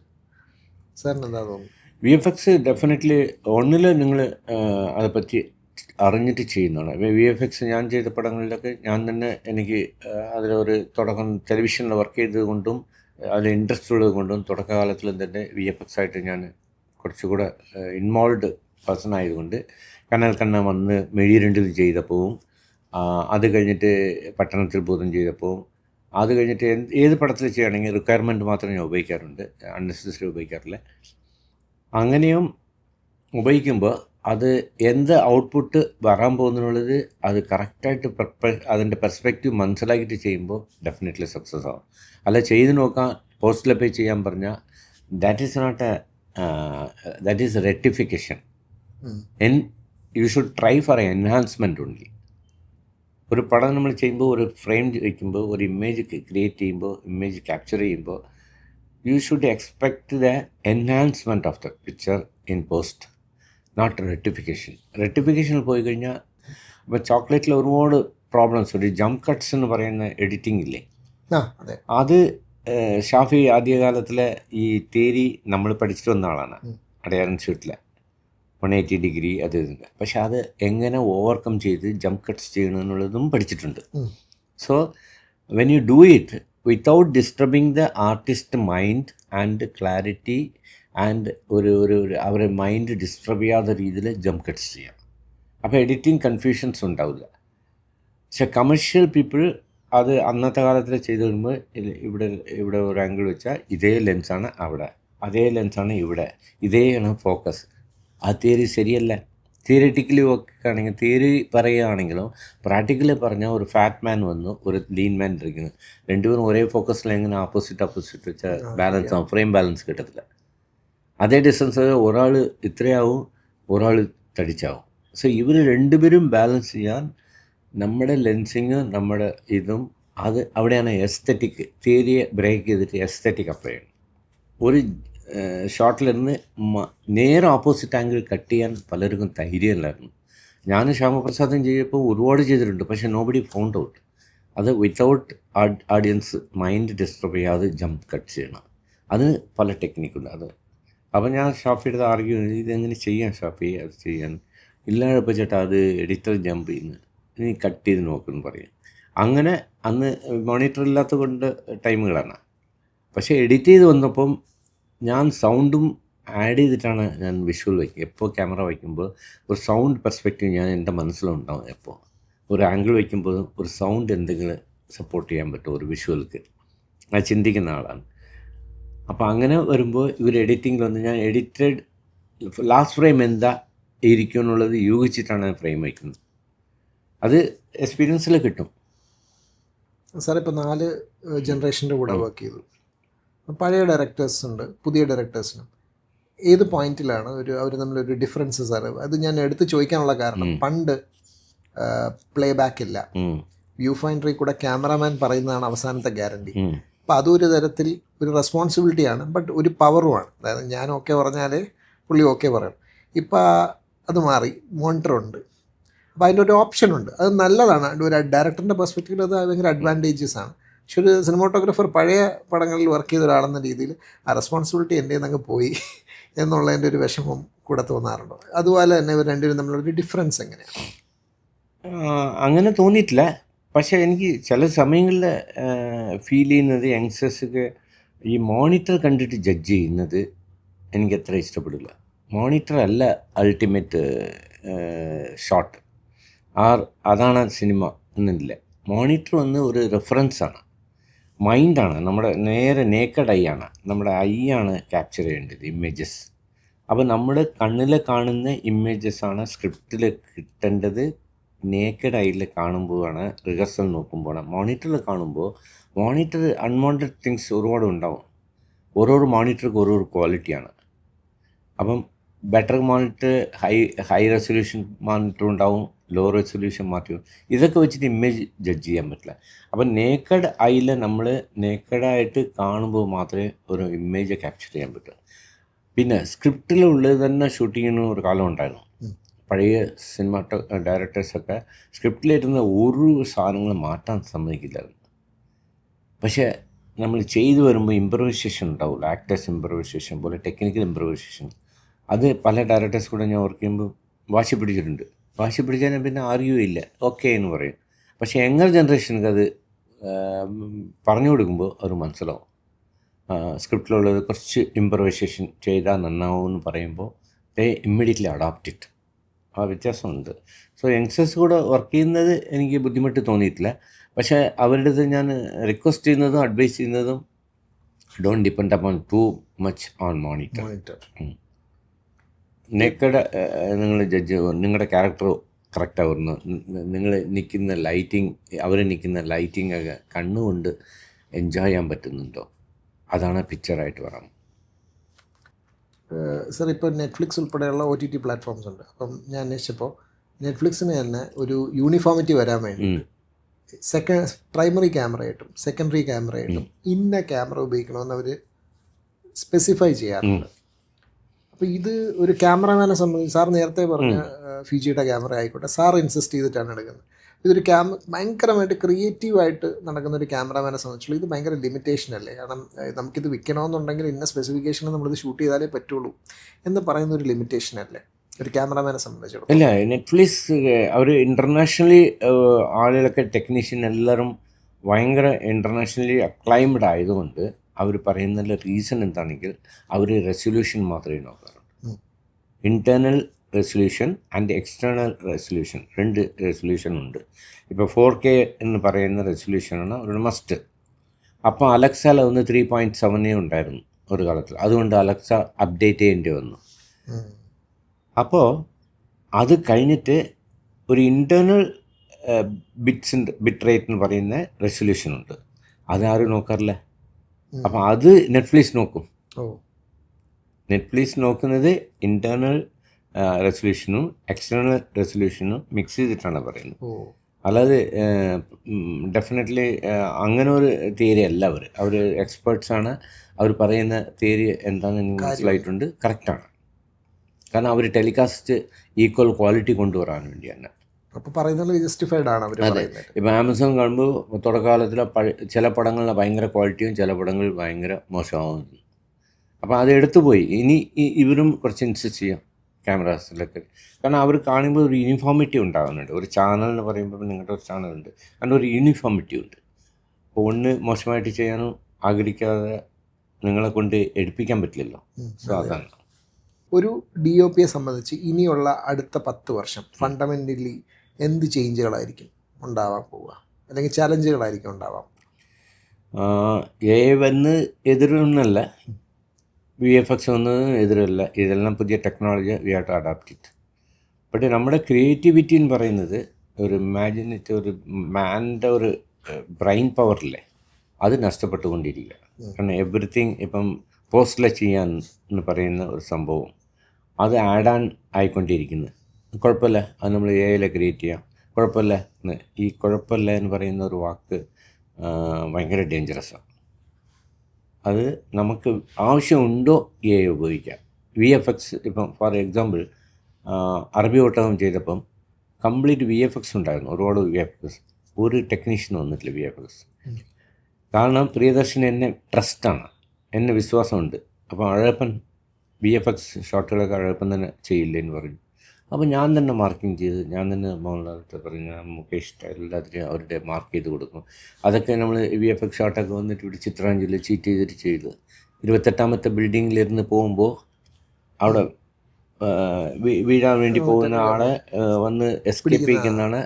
സാറിന് എന്താ തോന്നുന്നു? VFX ഡെഫിനറ്റ്ലി ഒന്നിൽ നിങ്ങൾ അതെപ്പറ്റി അറിഞ്ഞിട്ട് ചെയ്യുന്നതാണ്. VFX ഞാൻ ചെയ്ത പടങ്ങളിലൊക്കെ ഞാൻ തന്നെ, എനിക്ക് അതിലൊരു തുടക്കം ടെലിവിഷനിൽ വർക്ക് ചെയ്തതുകൊണ്ടും അതിൽ ഇൻട്രസ്റ്റ് ഉള്ളത് കൊണ്ടും തുടക്കകാലത്തിലും തന്നെ VFX ആയിട്ട് ഞാൻ കുറച്ചുകൂടെ ഇൻവോൾവ് പേഴ്സൺ ആയതുകൊണ്ട് കണ്ണ വന്ന് മെഴിരണ്ടിൽ ചെയ്തപ്പോഴും, അത് കഴിഞ്ഞിട്ട് പട്ടണത്തിൽ ഭൂതം ചെയ്തപ്പോൾ, അത് കഴിഞ്ഞിട്ട് ഏത് പടത്തിൽ ചെയ്യുകയാണെങ്കിൽ റിക്വയർമെൻറ്റ് മാത്രമേ ഞാൻ ഉപയോഗിക്കാറുണ്ട്, അൺനെസസറി ഉപയോഗിക്കാറില്ല. അങ്ങനെയും ഉപയോഗിക്കുമ്പോൾ അത് എന്ത് ഔട്ട്പുട്ട് വരാൻ പോകുന്നുള്ളത് അത് കറക്റ്റായിട്ട് അതിൻ്റെ പെർസ്പെക്റ്റീവ് മനസ്സിലാക്കിയിട്ട് ചെയ്യുമ്പോൾ ഡെഫിനറ്റ്ലി സക്സസ് ആവും. അല്ല ചെയ്ത് നോക്കാം പോസ്റ്റിലപ്പേ ചെയ്യാൻ പറഞ്ഞാൽ that is rectification. You should try four enhancement only. ഒരു പടം നമ്മൾ ചെയ്യുമ്പോൾ, ഒരു ഫ്രെയിം വയ്ക്കുമ്പോൾ, ഒരു ഇമേജ് ക്രിയേറ്റ് ചെയ്യുമ്പോൾ, ഇമേജ് ക്യാപ്ചർ ചെയ്യുമ്പോൾ, you should expect the enhancement of the picture in post, not rectification. റെക്ടിഫിക്കേഷനിൽ പോയി കഴിഞ്ഞാൽ ഇപ്പോൾ ചോക്ലേറ്റിൽ ഒരുപാട് പ്രോബ്ലംസ് ഉണ്ട്. ജംപ് കട്ട്സ് എന്ന് പറയുന്ന എഡിറ്റിംഗ് ഇല്ലേ, അത് ഷാഫി ആദ്യകാലത്തിലെ ഈ തിയറി നമ്മൾ പഠിച്ചിട്ട് വന്ന ആളാണ്. അടയാർ ഇൻസ്റ്റിറ്റ്യൂട്ടിലെ 180 ഡിഗ്രി അത് ഇതിൻ്റെ. പക്ഷെ അത് എങ്ങനെ ഓവർകം ചെയ്ത് ജംപ് കട്ട്സ് ചെയ്യണമെന്നുള്ളതും പഠിച്ചിട്ടുണ്ട്. So when you do it without disturbing the artist mind and clarity and ഒരു അവരുടെ മൈൻഡ് ഡിസ്റ്റർബ് ചെയ്യാത്ത രീതിയിൽ ജംപ് കട്ട്സ് ചെയ്യാം. അപ്പോൾ എഡിറ്റിംഗ് കൺഫ്യൂഷൻസ് ഉണ്ടാവില്ല. പക്ഷെ കമേഴ്ഷ്യൽ പീപ്പിൾ അത് അന്നത്തെ കാലത്തിൽ ചെയ്ത് വരുമ്പോൾ ഇവിടെ ഒരു ആംഗിൾ വെച്ചാൽ ഇതേ ലെൻസാണ് അവിടെ, അതേ ലെൻസാണ് ഇവിടെ, ഇതേയാണ് ഫോക്കസ്. ആ തിയറി ശരിയല്ല. തിയറിറ്റിക്കലി ആണെങ്കിൽ തിയറി പറയുകയാണെങ്കിലും പ്രാക്ടിക്കലി പറഞ്ഞാൽ ഒരു ഫാറ്റ് മാൻ വന്നു, ഒരു ലീൻ മാൻ ഇരിക്കുന്നു, രണ്ടുപേരും ഒരേ ഫോക്കസിൽ എങ്ങനെ ഓപ്പോസിറ്റ് വെച്ചാൽ ബാലൻസ് ആവും, ഫ്രെയിം ബാലൻസ് കിട്ടത്തില്ല. അതേ ഡിസ്റ്റൻസ് ഒരാൾ ഇത്രയാവും, ഒരാൾ തടിച്ചാവും. സോ ഇവർ രണ്ടുപേരും ബാലൻസ് ചെയ്യാൻ നമ്മുടെ ലെൻസിങ് നമ്മുടെ ഇതും അത് അവിടെയാണ് എസ്തെറ്റിക് തിയറിയെ ബ്രേക്ക് ചെയ്തിട്ട് എസ്തെറ്റിക് അപ്ലൈ ചെയ്യണം. ഒരു ഷോട്ടിലിരുന്ന് നേരെ ഓപ്പോസിറ്റ് ആംഗിൾ കട്ട് ചെയ്യാൻ പലർക്കും ധൈര്യമില്ലായിരുന്നു. ഞാൻ ശ്യാമപ്രസാദും ചെയ്തപ്പോൾ ഒരുപാട് ചെയ്തിട്ടുണ്ട്. പക്ഷേ നോബഡി ഫൗണ്ട് ഔട്ട്. അത് വിത്തൗട്ട് ഓഡിയൻസ് മൈൻഡ് ഡിസ്റ്റർബ് ചെയ്യാതെ ജംപ് കട്ട് ചെയ്യണം. അതിന് പല ടെക്നിക്കുണ്ട്. അത് അപ്പോൾ ഞാൻ ഷാഫിയുടെ ആർഗ്യൂ ഇതെങ്ങനെ ചെയ്യാൻ ഷാഫി, അത് ചെയ്യാൻ ഇല്ലാതെ ചേട്ടാ അത് എഡിറ്റർ ജമ്പ് ചെയ്യുന്നു, നീ കട്ട് ചെയ്ത് നോക്കുമെന്ന് പറയും. അങ്ങനെ അന്ന് മോണിറ്റർ ഇല്ലാത്തത് കൊണ്ട് ടൈമുകളാണ്. പക്ഷേ എഡിറ്റ് ചെയ്ത് വന്നപ്പം ഞാൻ സൗണ്ടും ആഡ് ചെയ്തിട്ടാണ് ഞാൻ വിഷ്വൽ വയ്ക്കുക. എപ്പോൾ ക്യാമറ വയ്ക്കുമ്പോൾ ഒരു സൗണ്ട് പെർസ്പെക്റ്റീവ് ഞാൻ എൻ്റെ മനസ്സിലുണ്ടാവും. എപ്പോൾ ഒരു ആംഗിൾ വയ്ക്കുമ്പോൾ ഒരു സൗണ്ട് എന്തെങ്കിലും സപ്പോർട്ട് ചെയ്യാൻ പറ്റുമോ ഒരു വിഷ്വൽക്ക്, അത് ചിന്തിക്കുന്ന ആളാണ്. അപ്പോൾ അങ്ങനെ വരുമ്പോൾ ഇവർ എഡിറ്റിങ്ങിൽ വന്ന് ഞാൻ എഡിറ്റഡ് ലാസ്റ്റ് ഫ്രെയിം എന്താ ഇരിക്കും എന്നുള്ളത് യൂഹിച്ചിട്ടാണ് ഫ്രെയിം വയ്ക്കുന്നത്. അത് എക്സ്പീരിയൻസിൽ കിട്ടും. സാർ ഇപ്പോൾ 4 ജനറേഷൻ്റെ കൂടെ വർക്ക് ചെയ്തു. പഴയ ഡയറക്ടേഴ്സ് ഉണ്ട്, പുതിയ ഡയറക്ടേഴ്സിനും ഏത് പോയിന്റിലാണ് അവർ തമ്മിലൊരു ഡിഫറൻസ് സാർ? അത് ഞാൻ എടുത്ത് ചോദിക്കാനുള്ള കാരണം പണ്ട് പ്ലേ ബാക്ക് ഇല്ല, വ്യൂ ഫൈൻഡറിൽ കൂടെ ക്യാമറാമാൻ പറയുന്നതാണ് അവസാനത്തെ ഗ്യാരണ്ടി. അപ്പോൾ അതൊരു തരത്തിൽ ഒരു റെസ്പോൺസിബിലിറ്റിയാണ്, ബട്ട് ഒരു പവറുമാണ്. അതായത് ഞാൻ ഓക്കെ പറഞ്ഞാൽ പുള്ളി ഓക്കെ പറയും. ഇപ്പോൾ അത് മാറി, മോണിറ്ററുണ്ട്. അപ്പോൾ അതിൻ്റെ ഒരു ഓപ്ഷനുണ്ട്. അത് നല്ലതാണ്. ഒരു ഡയറക്ടറിൻ്റെ പെർസ്പെക്റ്റീവിൽ അത് ഭയങ്കര അഡ്വാൻറ്റേജസ് ആണ്. പക്ഷെ ഒരു സിനിമാറ്റോഗ്രാഫർ പഴയ പടങ്ങളിൽ വർക്ക് ചെയ്ത ഒരാളെന്ന രീതിയിൽ ആ റെസ്പോൺസിബിലിറ്റി എൻ്റെ അങ്ങ് പോയി എന്നുള്ളതിൻ്റെ ഒരു വിഷമം കൂടെ തോന്നാറുണ്ടോ? അതുപോലെ തന്നെ ഇവർ രണ്ടുപേരും തമ്മിലൊരു ഡിഫറൻസ് എങ്ങനെയാണ്? അങ്ങനെ തോന്നിയിട്ടില്ല. പക്ഷേ എനിക്ക് ചില സമയങ്ങളിൽ ഫീൽ ചെയ്യുന്നത് യങ്സ്റ്റേഴ്സൊക്കെ ഈ മോണിറ്റർ കണ്ടിട്ട് ജഡ്ജ് ചെയ്യുന്നത് എനിക്ക് അത്ര ഇഷ്ടപ്പെടില്ല. മോണിറ്റർ അല്ല അൾട്ടിമേറ്റ് ഷോട്ട്, അതാണ് സിനിമ എന്നില്ല. മോണിറ്റർ വന്ന് ഒരു റെഫറൻസാണ്, മൈൻഡാണ്, നമ്മുടെ നേരെ നേക്കഡ് ഐ ആണ്, നമ്മുടെ ഐ ആണ് ക്യാപ്ചർ ചെയ്യേണ്ടത് ഇമേജസ്. അപ്പോൾ നമ്മൾ കണ്ണിൽ കാണുന്ന ഇമേജസാണ് സ്ക്രിപ്റ്റിൽ കിട്ടേണ്ടത്. നേക്കഡ് ഐയിൽ കാണുമ്പോഴാണ്, റിഹേഴ്സൽ നോക്കുമ്പോഴാണ്. മോണിറ്ററിൽ കാണുമ്പോൾ മോണിറ്റർ അൺവാണ്ടഡ് തിങ്സ് ഒരുപാട് ഉണ്ടാവും. ഓരോരോ മോണിറ്റർക്ക് ഓരോരോ ക്വാളിറ്റിയാണ്. അപ്പം better monitor high resolution monitor ഉണ്ടാവും, ലോ റെസൊല്യൂഷൻ മാറ്റി. ഇതൊക്കെ വെച്ചിട്ട് ഇമേജ് ജഡ്ജ് ചെയ്യാൻ പറ്റില്ല. അപ്പം നേക്കഡ് ഐയിൽ നമ്മൾ നേക്കഡായിട്ട് കാണുമ്പോൾ മാത്രമേ ഒരു ഇമേജ് ക്യാപ്ചർ ചെയ്യാൻ പറ്റൂ. പിന്നെ സ്ക്രിപ്റ്റിലുള്ളത് തന്നെ ഷൂട്ട് ചെയ്യുന്ന ഒരു കാലം ഉണ്ടായിരുന്നു. പഴയ ഡയറക്ടേഴ്സൊക്കെ സ്ക്രിപ്റ്റിലിരുന്ന ഒരു സാധനങ്ങൾ മാറ്റാൻ സമ്മതിക്കില്ലായിരുന്നു. പക്ഷേ നമ്മൾ ചെയ്തു വരുമ്പോൾ ഇമ്പ്രവൈസേഷൻ ഉണ്ടാവില്ല. ആക്ടേഴ്സ് ഇമ്പ്രവൈസേഷൻ പോലെ ടെക്നിക്കൽ ഇമ്പ്രവൈസേഷൻ, അത് പല ഡയറക്ടേഴ്സ് കൂടെ ഞാൻ വർക്ക് ചെയ്യുമ്പോൾ വാശി പിടിച്ചിട്ടുണ്ട്. വാശി പിടിച്ചാൽ പിന്നെ ആർഗ്യൂ ഇല്ല, ഓക്കെ എന്ന് പറയും. പക്ഷേ യങ്ങർ ജനറേഷനക്ക് അത് പറഞ്ഞു കൊടുക്കുമ്പോൾ അവർ മനസ്സിലാവും. സ്ക്രിപ്റ്റിലുള്ളത് കുറച്ച് ഇമ്പ്രവൈസേഷൻ ചെയ്താൽ നന്നാവും എന്ന് പറയുമ്പോൾ ദേ ഇമ്മീഡിയറ്റ്ലി അഡോപ്റ്റ് ഇറ്റ്. ആ വ്യത്യാസമുണ്ട്. സോ യങ്സ്റ്റേഴ്സ് കൂടെ വർക്ക് ചെയ്യുന്നത് എനിക്ക് ബുദ്ധിമുട്ട് തോന്നിയിട്ടില്ല. പക്ഷേ അവരുടെ ഞാൻ റിക്വസ്റ്റ് ചെയ്യുന്നതും അഡ്വൈസ് ചെയ്യുന്നതും don't depend upon too much on monitor. Naked നിങ്ങൾ ജഡ്ജ്, നിങ്ങളുടെ ക്യാരക്ടർ കറക്റ്റാണ് വരുന്നു, നിങ്ങൾ നിൽക്കുന്ന ലൈറ്റിങ്, അവർ നിൽക്കുന്ന ലൈറ്റിംഗ് ഒക്കെ കണ്ണുകൊണ്ട് എൻജോയ് ചെയ്യാൻ പറ്റുന്നുണ്ടോ, അതാണ് പിക്ചറായിട്ട് പറയാം. സർ ഇപ്പോൾ നെറ്റ്ഫ്ലിക്സ് ഉൾപ്പെടെയുള്ള OTT പ്ലാറ്റ്ഫോംസ് ഉണ്ട്. അപ്പം ഞാൻ അന്വേഷിച്ചപ്പോൾ നെറ്റ്ഫ്ലിക്സിന് തന്നെ ഒരു യൂണിഫോമിറ്റി വരാൻ വേണ്ടി പ്രൈമറി ക്യാമറയായിട്ടും സെക്കൻഡറി ക്യാമറയായിട്ടും ഇന്ന ക്യാമറ ഉപയോഗിക്കണമെന്ന് അവർ സ്പെസിഫൈ ചെയ്യാറുണ്ട്. അപ്പോൾ ഇത് ഒരു ക്യാമറമാനെ സംബന്ധിച്ച് സാർ നേരത്തെ പറഞ്ഞ ഫിജിയുടെ ക്യാമറ ആയിക്കോട്ടെ, സാർ ഇൻസിസ്റ്റ് ചെയ്തിട്ടാണ് എടുക്കുന്നത്. ഇതൊരു ഭയങ്കരമായിട്ട് ക്രിയേറ്റീവായിട്ട് നടക്കുന്ന ഒരു ക്യാമറമാനെ സംബന്ധിച്ചുള്ള ഇത് ഭയങ്കര ലിമിറ്റേഷൻ അല്ലേ? കാരണം നമുക്കിത് വിൽക്കണമെന്നുണ്ടെങ്കിൽ ഇന്ന സ്പെസിഫിക്കേഷനിൽ നമ്മളിത് ഷൂട്ട് ചെയ്താലേ പറ്റുള്ളൂ എന്ന് പറയുന്ന ഒരു ലിമിറ്റേഷൻ അല്ലേ ഒരു ക്യാമറമാനെ സംബന്ധിച്ചിടത്തോളം? ഇല്ല, നെറ്റ്ഫ്ലിക്സ് അവർ ഇൻ്റർനാഷണലി ആളുകളൊക്കെ ടെക്നീഷ്യൻ എല്ലാവരും ഭയങ്കര ഇൻ്റർനാഷണലി അക്ലൈംഡ് ആയതുകൊണ്ട് അവർ പറയുന്നതിൻ്റെ റീസൺ എന്താണെങ്കിൽ അവർ റെസൊല്യൂഷൻ മാത്രമേ നോക്കാറുള്ളൂ. Internal resolution and external resolution, 2 resolution ഉണ്ട്. ഇപ്പോൾ 4K എന്ന് പറയുന്ന റെസൊല്യൂഷനാണ് ഒരു മസ്റ്റ്. അപ്പോൾ അലക്സയിൽ ഒന്ന് 3.7 ഉണ്ടായിരുന്നു ഒരു കാലത്തിൽ, അതുകൊണ്ട് അലക്സ അപ്ഡേറ്റ് ചെയ്യേണ്ടി വന്നു. അപ്പോൾ അത് കഴിഞ്ഞിട്ട് ഒരു ഇൻറ്റേർണൽ ബിറ്റ് റേറ്റ് എന്ന് പറയുന്ന റെസൊല്യൂഷൻ ഉണ്ട്, അതാരും നോക്കാറില്ല. അപ്പോൾ അത് നെറ്റ്ഫ്ലിക്സ് നോക്കും. നെറ്റ്ഫ്ലിക്സ് നോക്കുന്നത് ഇൻറ്റേർണൽ റെസൊല്യൂഷനും എക്സ്റ്റേണൽ റെസൊല്യൂഷനും മിക്സ് ചെയ്തിട്ടാണ് പറയുന്നത്. അല്ലാതെ ഡെഫിനറ്റ്ലി അങ്ങനെ ഒരു തിയറി അല്ല. അവർ എക്സ്പേർട്സാണ്. അവർ പറയുന്ന തിയറി എന്താണെന്ന് മനസ്സിലായിട്ടുണ്ട്, കറക്റ്റാണ്. കാരണം അവർ ടെലികാസ്റ്റ് ഈക്വൽ ക്വാളിറ്റി കൊണ്ടുവരാൻ വേണ്ടിയാണ്. അപ്പോൾ പറയുന്നത് ജസ്റ്റിഫൈഡ് ആണ് അവർ പറയുന്നത്. ഇപ്പോൾ ആമസോൺ കാണുമ്പോൾ തുടക്കകാലത്തിലെ ചില പടങ്ങളിലെ ഭയങ്കര ക്വാളിറ്റിയും ചില പടങ്ങളിൽ ഭയങ്കര മോശമാകുന്നു. അപ്പോൾ അത് എടുത്തുപോയി. ഇനി ഇവരും കുറച്ച് ഇൻസിസ്റ്റ് ചെയ്യാം ക്യാമറാസിലൊക്കെ. കാരണം അവർ കാണുമ്പോൾ ഒരു യൂണിഫോമിറ്റി ഉണ്ടാകുന്നുണ്ട്. ഒരു ചാനൽ എന്ന് പറയുമ്പോൾ നിങ്ങളുടെ ഒരു ചാനലുണ്ട്, കാരണം ഒരു യൂണിഫോമിറ്റി ഉണ്ട്. അപ്പോൾ ഒന്ന് മോശമായിട്ട് ചെയ്യാനും ആഗ്രഹിക്കാതെ നിങ്ങളെ കൊണ്ട് എടുപ്പിക്കാൻ പറ്റില്ലല്ലോ. സോ അതാണ് ഒരു DOPയെ സംബന്ധിച്ച് ഇനിയുള്ള അടുത്ത 10 വർഷം ഫണ്ടമെൻ്റലി എന്ത് ചേഞ്ചുകളായിരിക്കും ഉണ്ടാവാൻ പോവുക, അല്ലെങ്കിൽ ചലഞ്ചുകളായിരിക്കും ഉണ്ടാവാം? വന്ന് എതിരൊന്നല്ല, VFX ഒന്നും എതിരല്ല. ഇതെല്ലാം പുതിയ technology, we have to adapt it. But നമ്മുടെ ക്രിയേറ്റിവിറ്റി എന്ന് പറയുന്നത് ഒരു ഇമാജിനേറ്റ്, ഒരു മാൻ്റെ ഒരു ബ്രെയിൻ പവറില്ലേ, അത് നഷ്ടപ്പെട്ടുകൊണ്ടിരിക്കുക. കാരണം എവറിത്തിങ് ഇപ്പം പോസ്റ്റിലെ ചെയ്യാൻ എന്ന് പറയുന്ന ഒരു സംഭവം അത് ആഡ് ഓൺ ആയിക്കൊണ്ടിരിക്കുന്നത്. കുഴപ്പമില്ല, അത് നമ്മൾ AI ക്രിയേറ്റ് ചെയ്യാം, കുഴപ്പമില്ല. ഈ കുഴപ്പമില്ല എന്ന് പറയുന്ന ഒരു വാക്ക് ഭയങ്കര ഡേഞ്ചറസാണ്. അത് നമുക്ക് ആവശ്യമുണ്ടോ AI ഉപയോഗിക്കാം. VFX ഇപ്പം ഫോർ എക്സാമ്പിൾ അറബി ഒട്ടകം ചെയ്തപ്പം കംപ്ലീറ്റ് VFX ഉണ്ടായിരുന്നു, ഒരുപാട് VFX. ഒരു ടെക്നീഷ്യൻ വന്നിട്ടില്ല VFX. കാരണം പ്രിയദർശൻ എന്നെ ട്രസ്റ്റാണ്, എന്നെ വിശ്വാസമുണ്ട്. അപ്പോൾ അഴകപ്പൻ VFX ഷോട്ടുകളൊക്കെ അഴകപ്പൻ തന്നെ ചെയ്യില്ലെന്ന് പറഞ്ഞു. അപ്പോൾ ഞാൻ തന്നെ മാർക്കിങ് ചെയ്ത്, ഞാൻ തന്നെ മോഹൻലാലത്തെ പറഞ്ഞു, ഞാൻ മുകേഷ് എല്ലാത്തിനും അവരുടെ മാർക്ക് ചെയ്ത് കൊടുക്കും. അതൊക്കെ നമ്മൾ VFX ഷോട്ടൊക്കെ വന്നിട്ട് ഇവിടെ ചിത്രാഞ്ജലി ചീറ്റ് ചെയ്തിട്ട് ചെയ്ത് 28ാമത്തെ ബിൽഡിങ്ങിലിരുന്ന് പോകുമ്പോൾ അവിടെ വീഴാൻ വേണ്ടി പോകുന്ന ആളെ വന്ന് എസ്കേപ്പ് ചെയ്യിക്കുന്നതാണ്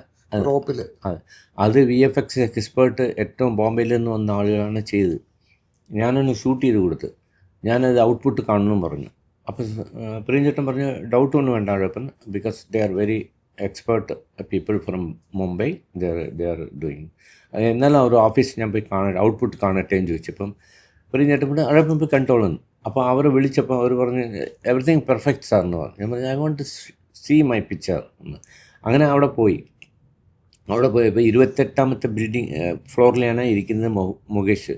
അത്. VFX എക്സ്പേർട്ട് ഏറ്റവും ബോംബെയിൽ നിന്ന് വന്ന ആളുകളാണ് ചെയ്തത്. ഞാനൊന്ന് ഷൂട്ട് ചെയ്ത് കൊടുത്ത്, ഞാനത് ഔട്ട്പുട്ട് കാണണമെന്ന് പറഞ്ഞു. അപ്പോൾ പ്രിയഞ്ചേട്ടൻ പറഞ്ഞു ഡൗട്ട് ഒന്നും വേണ്ട അഴപ്പൻ, because they are very expert people from Mumbai, they are doing. എന്നാലും ഒരു ഓഫീസ് ഞാൻ പോയി ഔട്ട്പുട്ട് കാണട്ടെ എന്ന് ചോദിച്ചപ്പം പ്രിയഞ്ചേട്ടൻ പറഞ്ഞു അഴപ്പൻ പോയി കണ്ടോളുന്നു. അപ്പോൾ അവരെ വിളിച്ചപ്പോൾ അവർ പറഞ്ഞ് എവറിത്തിങ് പെർഫെക്റ്റ് സാർ എന്ന് പറഞ്ഞു. ഞാൻ പറഞ്ഞു I want to see my picture എന്ന്. അങ്ങനെ അവിടെ പോയപ്പോൾ 28ാമത്തെ ഫ്ലോറിലാണ് ഇരിക്കുന്നത് മുകേഷ്.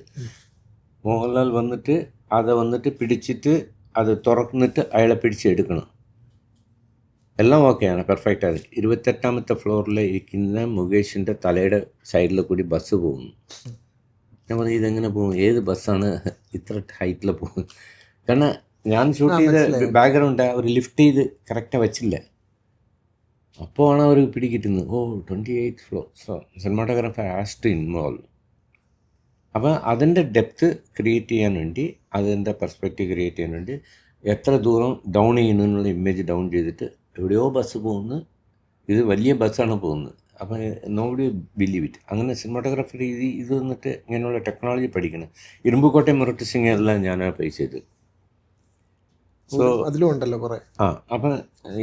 മോഹൻലാൽ വന്നിട്ട് അത് പിടിച്ചിട്ട് അത് തുറന്നിട്ട് അയാളെ പിടിച്ചെടുക്കണം. എല്ലാം ഓക്കെയാണ്, പെർഫെക്റ്റാണ്. 28ാമത്തെ ഫ്ലോറിൽ ഇരിക്കുന്ന മുകേഷിൻ്റെ തലയുടെ സൈഡിൽ കൂടി ബസ് പോകുന്നു. ഞാൻ പറഞ്ഞു ഇതെങ്ങനെ പോകും, ഏത് ബസ്സാണ് ഇത്ര ഹൈറ്റിൽ പോകുന്നത്? കാരണം ഞാൻ ഷൂട്ട് ചെയ്ത ബാക്ക്ഗ്രൗണ്ട് അവർ ലിഫ്റ്റ് ചെയ്ത് കറക്റ്റാണ് വെച്ചില്ല. അപ്പോൾ ആണ് അവർ പിടികിട്ടുന്നത്. 28th floor. So cinematographer has to involve. അപ്പോൾ അതിൻ്റെ ഡെപ്ത്ത് ക്രിയേറ്റ് ചെയ്യാൻ വേണ്ടി, അതിൻ്റെ പെർസ്പെക്റ്റീവ് ക്രിയേറ്റ് ചെയ്യാൻ വേണ്ടി എത്ര ദൂരം ഡൗൺ ചെയ്യുന്നതിനുള്ള ഇമേജ് ഡൗൺ ചെയ്തിട്ട് എവിടെയോ ബസ് പോകുന്നു, ഇത് വലിയ ബസ്സാണ് പോകുന്നത്. അപ്പോൾ നോബഡി ബിലീവ് ഇറ്റ്. അങ്ങനെ സിനിമാറ്റോഗ്രാഫർ ഇത് വന്നിട്ട് ഇങ്ങനെയുള്ള ടെക്നോളജി പഠിക്കണം. ഇരുമ്പുകോട്ടை മുരട്ട് സിംഗ് എല്ലാം ഞാൻ പൈസ ചെയ്ത്. സോ അതിലും ഉണ്ടല്ലോ കുറേ. അപ്പം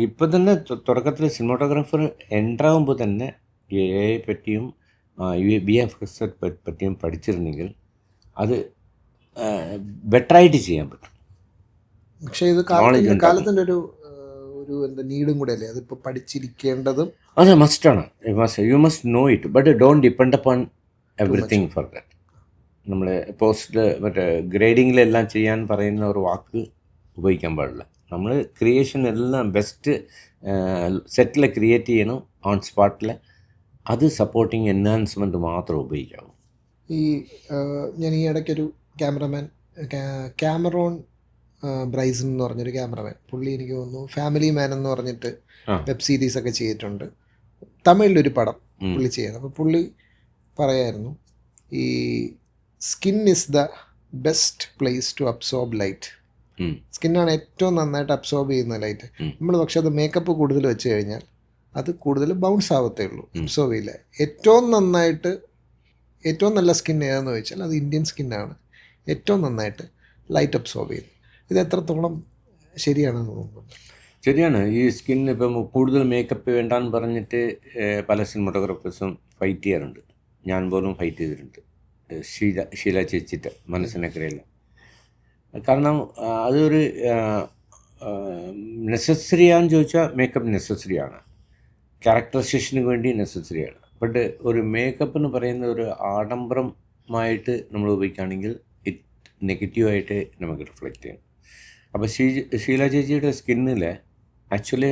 ഇപ്പം തന്നെ തുടക്കത്തിൽ സിനിമാറ്റോഗ്രാഫർ എൻ്ററാകുമ്പോൾ തന്നെ AI പറ്റിയും VFX പറ്റിയും പഠിച്ചിരുന്നെങ്കിൽ അത് ബെറ്ററായിട്ട് ചെയ്യാൻ പറ്റും. പക്ഷേ ഇത് കാലത്തിൻ്റെ ഒരു എന്താ നീടും കൂടെ അല്ലേ, അതിപ്പോൾ പഠിച്ചിരിക്കേണ്ടതും. അതെ, മസ്റ്റാണ്. You must know it, but don't depend upon everything for that. നമ്മൾ പോസ്റ്റ് മറ്റേ ഗ്രേഡിങ്ങിലെല്ലാം ചെയ്യാൻ പറയുന്ന ഒരു വാക്ക് ഉപയോഗിക്കാൻ പാടില്ല. നമ്മൾ ക്രിയേഷൻ എല്ലാം ബെസ്റ്റ് സെറ്റിൽ ക്രിയേറ്റ് ചെയ്യണം ഓൺ സ്പോട്ടിൽ. അത് സപ്പോർട്ടിങ് എൻഹാൻസ്മെൻറ്റ് മാത്രം ഉപയോഗിക്കാവും. ഈ ഞാൻ ഈ ഇടയ്ക്കൊരു ക്യാമറമാൻ ക്യാമറോൺ ബ്രൈസൺ എന്ന് പറഞ്ഞൊരു ക്യാമറമാൻ, പുള്ളി എനിക്ക് തോന്നുന്നു ഫാമിലി മാൻ എന്ന് പറഞ്ഞിട്ട് വെബ് സീരീസ് ഒക്കെ ചെയ്തിട്ടുണ്ട്. തമിഴിലൊരു പടം പുള്ളി ചെയ്യുന്നത്. അപ്പോൾ പുള്ളി പറയായിരുന്നു ഈ skin is the best place to absorb light. സ്കിന്നാണ് ഏറ്റവും നന്നായിട്ട് അബ്സോർബ് ചെയ്യുന്ന ലൈറ്റ്. നമ്മൾ പക്ഷെ അത് മേക്കപ്പ് കൂടുതൽ വെച്ച് കഴിഞ്ഞാൽ അത് കൂടുതൽ ബൗൺസ് ആവത്തേ ഉള്ളൂ, അബ്സോർബ് ചെയ്യില്ല. ഏറ്റവും നല്ല സ്കിൻ ഏതെന്ന് ചോദിച്ചാൽ അത് ഇന്ത്യൻ സ്കിന്നാണ് ഏറ്റവും നന്നായിട്ട് ലൈറ്റ് അബ്സോർബ് ചെയ്യുന്നത്. ഇത് എത്രത്തോളം ശരിയാണെന്ന് തോന്നുന്നു? ശരിയാണ്. ഈ സ്കിൻ ഇപ്പം കൂടുതൽ മേക്കപ്പ് വേണ്ടാന്ന് പറഞ്ഞിട്ട് പല സിനിമാറ്റോഗ്രാഫേഴ്സും ഫൈറ്റ് ചെയ്യാറുണ്ട്. ഞാൻ പോലും ഫൈറ്റ് ചെയ്തിട്ടുണ്ട്. ഷീല ചേച്ചിട്ട് മനസ്സിനക്കരയില്ല. കാരണം അതൊരു നെസസറിയാന്ന് ചോദിച്ചാൽ മേക്കപ്പ് നെസസറിയാണ്, ക്യാരക്ടറൈസേഷന് വേണ്ടി നെസസറിയാണ്. ബട്ട് ഒരു മേക്കപ്പ് എന്ന് പറയുന്ന ഒരു ആഡംബരമായിട്ട് നമ്മൾ ഉപയോഗിക്കുകയാണെങ്കിൽ ഇറ്റ് നെഗറ്റീവായിട്ട് നമുക്ക് റിഫ്ലക്റ്റ് ചെയ്യും. അപ്പോൾ ഷീല ചേച്ചിയുടെ സ്കിന്നിൽ ആക്ച്വലി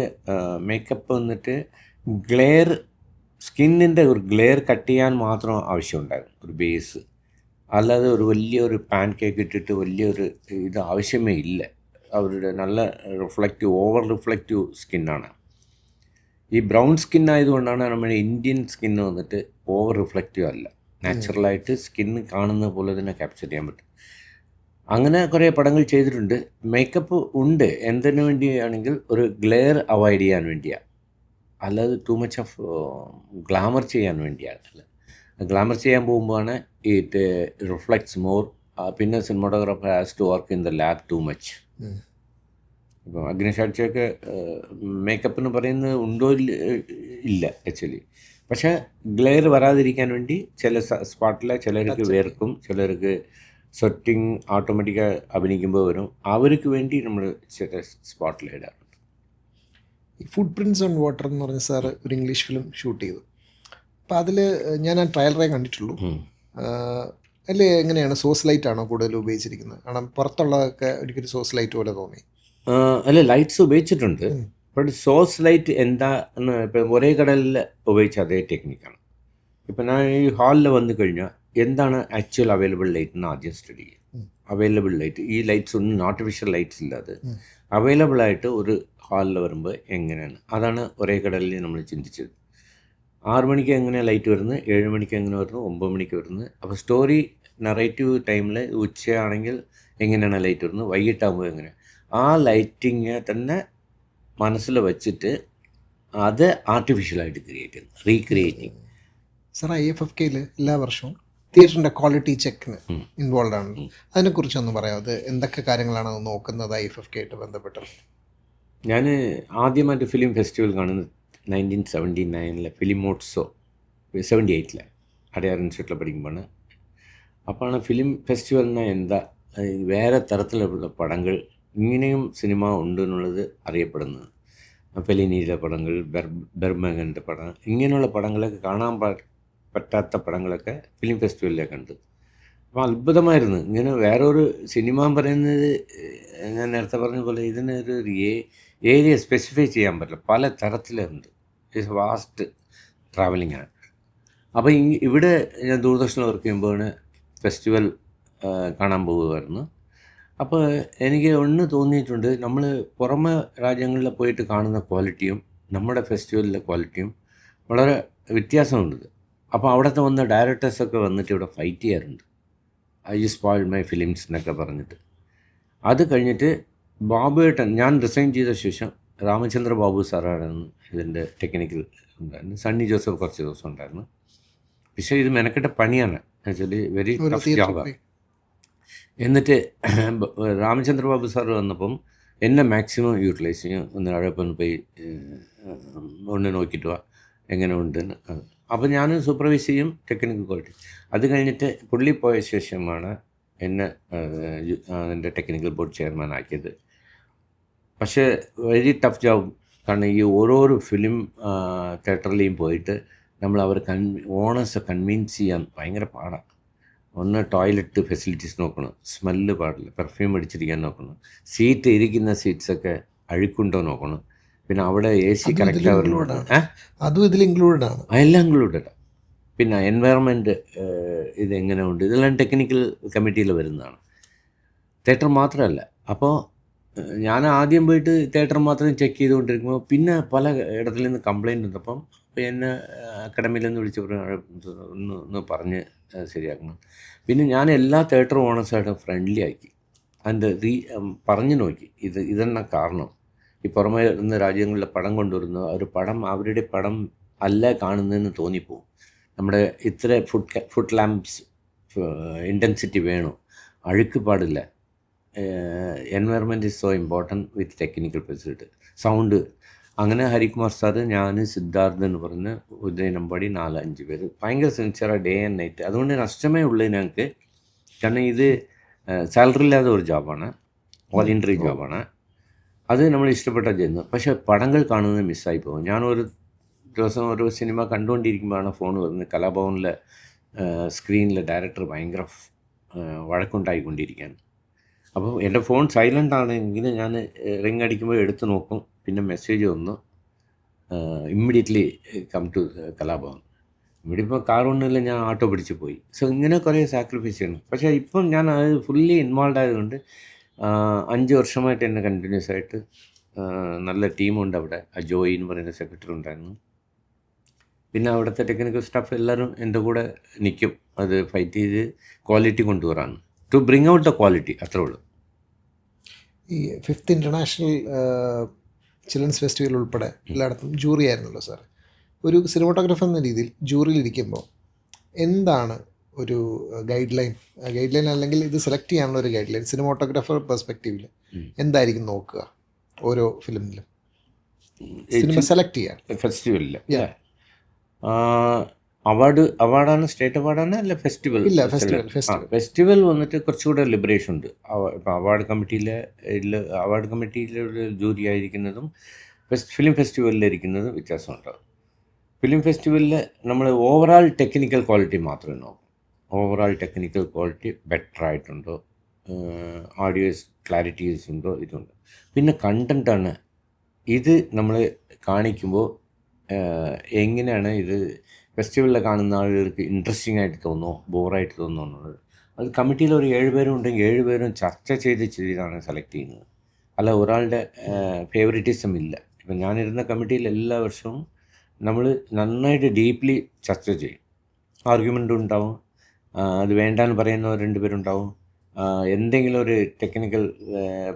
മേക്കപ്പ് വന്നിട്ട് സ്കിന്നിൻ്റെ ഒരു ഗ്ലെയർ കട്ട് ചെയ്യാൻ മാത്രം ആവശ്യമുണ്ടായിരുന്നു, ഒരു ബേസ്. അല്ലാതെ ഒരു വലിയൊരു പാൻ കേക്ക് ഇട്ടിട്ട് വലിയൊരു ഇത് ആവശ്യമേ ഇല്ല. അവരുടെ നല്ല ഓവർ റിഫ്ലക്റ്റീവ് സ്കിന്നാണ്. ഈ ബ്രൗൺ സ്കിൻ ആയതുകൊണ്ടാണ് നമ്മുടെ ഇന്ത്യൻ സ്കിന്ന് വന്നിട്ട് ഓവർ റിഫ്ലക്റ്റീവ് അല്ല, നാച്ചുറലായിട്ട് സ്കിന്ന് കാണുന്ന പോലെ തന്നെ ക്യാപ്ചർ ചെയ്യാൻ പറ്റും. അങ്ങനെ കുറേ പടങ്ങൾ ചെയ്തിട്ടുണ്ട്. മേക്കപ്പ് ഉണ്ട് എന്തിനു വേണ്ടിയാണെങ്കിൽ ഒരു ഗ്ലെയർ അവോയ്ഡ് ചെയ്യാൻ വേണ്ടിയാണ്, അല്ലാതെ ടു മച്ച് ഓഫ് ഗ്ലാമർ ചെയ്യാൻ വേണ്ടിയാണ്. ഗ്ലാമർ ചെയ്യാൻ പോകുമ്പോഴാണ് ഇറ്റ് റിഫ്ലക്ട്സ് മോർ. പിന്നെ cinematographer has to work in the lab too much. ഇപ്പം അഗ്നിസാക്ഷിയൊക്കെ മേക്കപ്പ് എന്ന് പറയുന്നത് ഉണ്ടോ ഇല്ല ആക്ച്വലി. പക്ഷേ ഗ്ലെയർ വരാതിരിക്കാൻ വേണ്ടി ചില സ്പോട്ടിൽ ചിലർക്ക് വേർക്കും, ചിലർക്ക് സ്വെറ്റിങ് ഓട്ടോമാറ്റിക്കായി അഭിനയിക്കുമ്പോൾ വരും. അവർക്ക് വേണ്ടി നമ്മൾ ചില സ്പോട്ടിൽ ഇടാറുണ്ട്. ഈ ഫുട് പ്രിൻറ്റ്സ് ഓൺ വാട്ടർ എന്ന് പറഞ്ഞ സാറ് ഒരു ഇംഗ്ലീഷ് ഫിലിം ഷൂട്ട് ചെയ്തു. അപ്പോൾ അതിൽ ഞാൻ ആ ട്രയലറേ കണ്ടിട്ടുള്ളൂ. അതിൽ എങ്ങനെയാണ് സോഴ്സ് ലൈറ്റ് ആണോ കൂടുതൽ ഉപയോഗിച്ചിരിക്കുന്നത്? കാരണം പുറത്തുള്ളതൊക്കെ ഒരിക്കലും സോഴ്സ് ലൈറ്റ് പോലെ തോന്നി. അല്ല, ലൈറ്റ്സ് ഉപയോഗിച്ചിട്ടുണ്ട്. ബട്ട് സോഴ്സ് ലൈറ്റ് എന്താന്ന് ഇപ്പം ഒരേ കടലിൽ ഉപയോഗിച്ച അതേ ടെക്നിക്കാണ്. ഇപ്പം ഞാൻ ഈ ഹാളിൽ വന്നു കഴിഞ്ഞാൽ എന്താണ് ആക്ച്വൽ അവൈലബിൾ ലൈറ്റ് എന്ന് ആദ്യം സ്റ്റഡി ചെയ്യും. അവൈലബിൾ ലൈറ്റ്, ഈ ലൈറ്റ്സ് ഒന്നും ആർട്ടിഫിഷ്യൽ ലൈറ്റ്സ് ഇല്ലാതെ അവൈലബിളായിട്ട് ഒരു ഹാളിൽ വരുമ്പോൾ എങ്ങനെയാണ്, അതാണ് ഒരേ കടലിൽ നമ്മൾ ചിന്തിച്ചത്. 6 മണിക്ക് എങ്ങനെ ലൈറ്റ് വരുന്നത്, 7 മണിക്ക് എങ്ങനെ വരുന്നു, 9 മണിക്ക് വരുന്നത്. അപ്പോൾ സ്റ്റോറി നറേറ്റീവ് ടൈമിൽ ഉച്ചയാണെങ്കിൽ എങ്ങനെയാണ് ലൈറ്റ് വരുന്നത്, വൈകിട്ടാകുമ്പോൾ എങ്ങനെ, ആ ലൈറ്റിങ് തന്നെ മനസ്സിൽ വെച്ചിട്ട് അത് ആർട്ടിഫിഷ്യലായിട്ട് ക്രിയേറ്റ് ചെയ്യുന്നു, റീക്രിയേറ്റിംഗ്. സാർ IFFKയിൽ എല്ലാ വർഷവും തിയേറ്ററിൻ്റെ ക്വാളിറ്റി ചെക്കിന് ഇൻവോൾവ് ആണ്. അതിനെക്കുറിച്ചൊന്ന് പറയാം. അത് എന്തൊക്കെ കാര്യങ്ങളാണ് അത് നോക്കുന്നത് IFFK ആയിട്ട് ബന്ധപ്പെട്ടത്? ഞാൻ ആദ്യമായിട്ട് ഫിലിം ഫെസ്റ്റിവൽ കാണുന്നത് 1979 ഫിലിമോട്സോ 78 അടയാർ ഇൻസ്റ്റിറ്റ്യൂട്ടിൽ പഠിക്കുമ്പോഴാണ്. അപ്പോഴാണ് ഫിലിം ഫെസ്റ്റിവലിന് എന്താ വേറെ തരത്തിലുള്ള പടങ്ങൾ ഇങ്ങനെയും സിനിമ ഉണ്ട് എന്നുള്ളത് അറിയപ്പെടുന്നത്. ഫെലിനിയുടെ പടങ്ങൾ, ബെർമഗൻ്റെ പടം, ഇങ്ങനെയുള്ള പടങ്ങളൊക്കെ കാണാൻ പറ്റാത്ത പടങ്ങളൊക്കെ ഫിലിം ഫെസ്റ്റിവലിലെ കണ്ടു. അപ്പോൾ അത്ഭുതമായിരുന്നു. ഇങ്ങനെ വേറൊരു സിനിമ പറയുന്നത്, ഞാൻ നേരത്തെ പറഞ്ഞ പോലെ ഇതിനൊരു ഏരിയ സ്പെസിഫൈ ചെയ്യാൻ പറ്റില്ല, പല തരത്തിലുണ്ട്. ഇറ്റ്സ് വാസ്റ്റ് ട്രാവലിംഗ് ആണ്. അപ്പോൾ ഇവിടെ ഞാൻ ദൂരദർശനിൽ വർക്ക് ചെയ്യുമ്പോഴാണ് ഫെസ്റ്റിവൽ കാണാൻ പോകുമായിരുന്നു. അപ്പോൾ എനിക്ക് ഒന്ന് തോന്നിയിട്ടുണ്ട്, നമ്മൾ പുറമെ രാജ്യങ്ങളിൽ പോയിട്ട് കാണുന്ന ക്വാളിറ്റിയും നമ്മുടെ ഫെസ്റ്റിവലിലെ ക്വാളിറ്റിയും വളരെ വ്യത്യാസമുണ്ട്. അപ്പോൾ അവിടുത്തെ വന്ന ഡയറക്ടേഴ്സൊക്കെ വന്നിട്ട് ഇവിടെ ഫൈറ്റ് ചെയ്യാറുണ്ട്, ഐ സ്പോയിൽ മൈ ഫിലിംസ് എന്നൊക്കെ പറഞ്ഞിട്ട്. അത് കഴിഞ്ഞിട്ട് ബാബുവേട്ടൻ, ഞാൻ റിസൈൻ ചെയ്ത ശേഷം രാമചന്ദ്ര ബാബു സാറായിരുന്നു ഇതിൻ്റെ ടെക്നിക്കൽ ഉണ്ടായിരുന്നു. സണ്ണി ജോസഫ് കുറച്ച് ദിവസം ഉണ്ടായിരുന്നു. പക്ഷേ ഇത് മെനക്കെട്ട പണിയാണ്, ആക്ച്വലി വെരി ടഫ് ജോബാണ്. എന്നിട്ട് രാമചന്ദ്ര ബാബു സാർ വന്നപ്പം എന്നെ മാക്സിമം യൂട്ടിലൈസ് ചെയ്യും. അവിടെ ഒന്ന് പോയി ഒന്ന് നോക്കിയിട്ട് വാ എങ്ങനെ ഉണ്ടെന്ന്. അപ്പോൾ ഞാൻ സൂപ്പർവൈസ് ചെയ്യും ടെക്നിക്കൽ ക്വാളിറ്റി. അത് കഴിഞ്ഞിട്ട് പുള്ളി പോയ ശേഷമാണ് എന്നെ അതിൻ്റെ ടെക്നിക്കൽ ബോർഡ് ചെയർമാൻ ആക്കിയത്. പക്ഷേ വെരി ടഫ് ജോബ്. കാരണം ഈ ഓരോരോ ഫിലിം തിയേറ്ററിലെയും പോയിട്ട് നമ്മൾ അവർ ഓണേഴ്സ് കൺവിൻസ് ചെയ്യാൻ ഭയങ്കര പാടാണ്. ഒന്ന് ടോയ്ലറ്റ് ഫെസിലിറ്റീസ് നോക്കണം, സ്മെല്ല് പാടില്ല, പെർഫ്യൂം അടിച്ചിരിക്കാൻ നോക്കണം, ഇരിക്കുന്ന സീറ്റ്സൊക്കെ അഴുക്കുണ്ടോ നോക്കണം, പിന്നെ അവിടെ AC കറക്റ്റ് അവറിലുണ്ട്. അതും ഇതിൽ ഇൻക്ലൂഡഡ് ആണ്. എല്ലാം ഇൻക്ലൂഡഡ്. പിന്നെ എൻവയറമെൻറ്റ് ഇതെങ്ങനെ ഉണ്ട്, ഇതെല്ലാം ടെക്നിക്കൽ കമ്മിറ്റിയിൽ വരുന്നതാണ്. തിയേറ്റർ മാത്രമല്ല. അപ്പോൾ ഞാൻ ആദ്യം പോയിട്ട് തിയേറ്റർ മാത്രം ചെക്ക് ചെയ്തുകൊണ്ടിരിക്കുമ്പോൾ പിന്നെ പല ഇടത്തിൽ നിന്ന് കംപ്ലയിൻ്റ് വന്നപ്പം എന്നെ അക്കാഡമിയിൽ നിന്ന് വിളിച്ച് ഒന്ന് പറഞ്ഞ് ശരിയാക്കണം. പിന്നെ ഞാൻ എല്ലാ തിയേറ്റർ ഓണേഴ്സായിട്ടും ഫ്രണ്ട്ലി ആക്കി. അതിൻ്റെ പറഞ്ഞു നോക്കി ഇതെന്നാ കാരണം. ഈ പുറമേ നിന്ന് രാജ്യങ്ങളിലെ പടം കൊണ്ടുവരുന്ന ഒരു പടം അവരുടെ പടം അല്ല കാണുന്നതെന്ന് തോന്നിപ്പോവും. നമ്മുടെ ഇത്ര ഫുഡ് ലാംപ്സ് ഇൻറ്റൻസിറ്റി വേണം, അഴുക്ക് പാടില്ല, environment is so important with technical facility, sound. അങ്ങനെ ഹരികുമാർ സാറ്, ഞാൻ, സിദ്ധാർത്ഥ് എന്ന് പറഞ്ഞ് ഉദയനമ്പാടി 4-5 പേര് ഭയങ്കര സിൻസിയറാണ്, ഡേ ആൻഡ് നൈറ്റ്. അതുകൊണ്ട് നഷ്ടമേ ഉള്ളൂ ഞങ്ങൾക്ക്. കാരണം ഇത് സാലറി ഇല്ലാത്ത ഒരു ജോബാണ്, വോളണ്ടറി ജോബാണ്. അത് നമ്മൾ ഇഷ്ടപ്പെട്ടാൽ ചെയ്യുന്നത്. പക്ഷേ പടങ്ങൾ കാണുന്നത് മിസ്സായി പോകും. ഞാനൊരു ദിവസം ഒരു സിനിമ കണ്ടുകൊണ്ടിരിക്കുമ്പോഴാണ് ഫോൺ വരുന്നത്. കലാഭവനിലെ സ്ക്രീനിലെ ഡയറക്ടർ ഭയങ്കര വഴക്കുണ്ടായിക്കൊണ്ടിരിക്കുകയാണ്. അപ്പോൾ എൻ്റെ ഫോൺ സൈലൻ്റ് ആണെങ്കിൽ ഞാൻ റിങ് അടിക്കുമ്പോൾ എടുത്ത് നോക്കും, പിന്നെ മെസ്സേജ് വന്നു ഇമ്മീഡിയറ്റ്ലി കം ടു കലാഭവൻ. ഇവിടെ ഇപ്പോൾ കാർ ഒന്നുമില്ല, ഞാൻ ഓട്ടോ പിടിച്ച് പോയി. സോ ഇങ്ങനെ കുറേ സാക്രിഫൈസ് ചെയ്യണം. പക്ഷേ ഇപ്പം ഞാൻ അത് ഫുള്ളി ഇൻവോൾവ് ആയതുകൊണ്ട് 5 വർഷമായിട്ട് എന്നെ കണ്ടിന്യൂസ് ആയിട്ട് നല്ല ടീമുണ്ട് അവിടെ. ജോയി എന്ന് പറയുന്ന സെക്രട്ടറി ഉണ്ടായിരുന്നു. പിന്നെ അവിടുത്തെ ടെക്നിക്കൽ സ്റ്റാഫ് എല്ലാവരും എൻ്റെ കൂടെ നിൽക്കും. അത് ഫൈറ്റ് ചെയ്ത് ക്വാളിറ്റി കൊണ്ടുവരാണ്, to bring out the quality, അത്രേ ഉള്ളൂ. ഈ 5th ഇൻ്റർനാഷണൽ ചിൽഡ്രൻസ് ഫെസ്റ്റിവൽ ഉൾപ്പെടെ എല്ലായിടത്തും ജൂറി ആയിരുന്നല്ലോ സാർ. ഒരു സിനിമാറ്റോഗ്രാഫർ എന്ന രീതിയിൽ ജൂറിയിലിരിക്കുമ്പോൾ എന്താണ് ഒരു ഗൈഡ് ലൈൻ അല്ലെങ്കിൽ ഇത് സെലക്ട് ചെയ്യാനുള്ള ഒരു ഗൈഡ് ലൈൻ സിനിമാറ്റോഗ്രാഫർ പെർസ്പെക്റ്റീവിൽ എന്തായിരിക്കും നോക്കുക ഓരോ ഫിലിമിലും സിനിമ സെലക്ട് ചെയ്യാൻ? ഫെസ്റ്റിവലിൽ അവാർഡാണ്, സ്റ്റേറ്റ് അവാർഡാണ്, അല്ല ഫെസ്റ്റിവൽ? ഇല്ല, ഫെസ്റ്റിവൽ വന്നിട്ട് കുറച്ചുകൂടെ ലിബറേഷൻ ഉണ്ട്. ഇപ്പോൾ അവാർഡ് കമ്മിറ്റിയിലെ ഒരു ജൂറി ആയിരിക്കുന്നതും ഫിലിം ഫെസ്റ്റിവലിലിരിക്കുന്നതും വ്യത്യാസമുണ്ടാകും. ഫിലിം ഫെസ്റ്റിവലിൽ നമ്മൾ ഓവറാൾ ടെക്നിക്കൽ ക്വാളിറ്റി മാത്രമേ നോക്കും. ഓവറാൾ ടെക്നിക്കൽ ക്വാളിറ്റി ബെറ്റർ ആയിട്ടുണ്ടോ, ഓഡിയോസ് ക്ലാരിറ്റീസ് ഉണ്ടോ, ഇതുണ്ട്. പിന്നെ കണ്ടൻറ്റാണ്. ഇത് നമ്മൾ കാണിക്കുമ്പോൾ എങ്ങനെയാണ് ഇത് ഫെസ്റ്റിവലിൽ കാണുന്ന ആളുകൾക്ക് ഇൻട്രസ്റ്റിംഗ് ആയിട്ട് തോന്നുമോ, ബോറായിട്ട് തോന്നുമോ എന്നുള്ളത്. അത് കമ്മിറ്റിയിൽ ഒരു 7 പേരും ഉണ്ടെങ്കിൽ 7 പേരും ചർച്ച ചെയ്താണ് സെലക്ട് ചെയ്യുന്നത്. അല്ല ഒരാളുടെ ഫേവറിറ്റിസം ഇല്ല. ഇപ്പം ഞാനിരുന്ന കമ്മിറ്റിയിൽ എല്ലാ വർഷവും നമ്മൾ നന്നായിട്ട് ഡീപ്ലി ചർച്ച ചെയ്യും. ആർഗ്യുമെൻ്റ് ഉണ്ടാവും, അത് വേണ്ടാന്ന് പറയുന്ന 2 പേരുണ്ടാവും, എന്തെങ്കിലും ഒരു ടെക്നിക്കൽ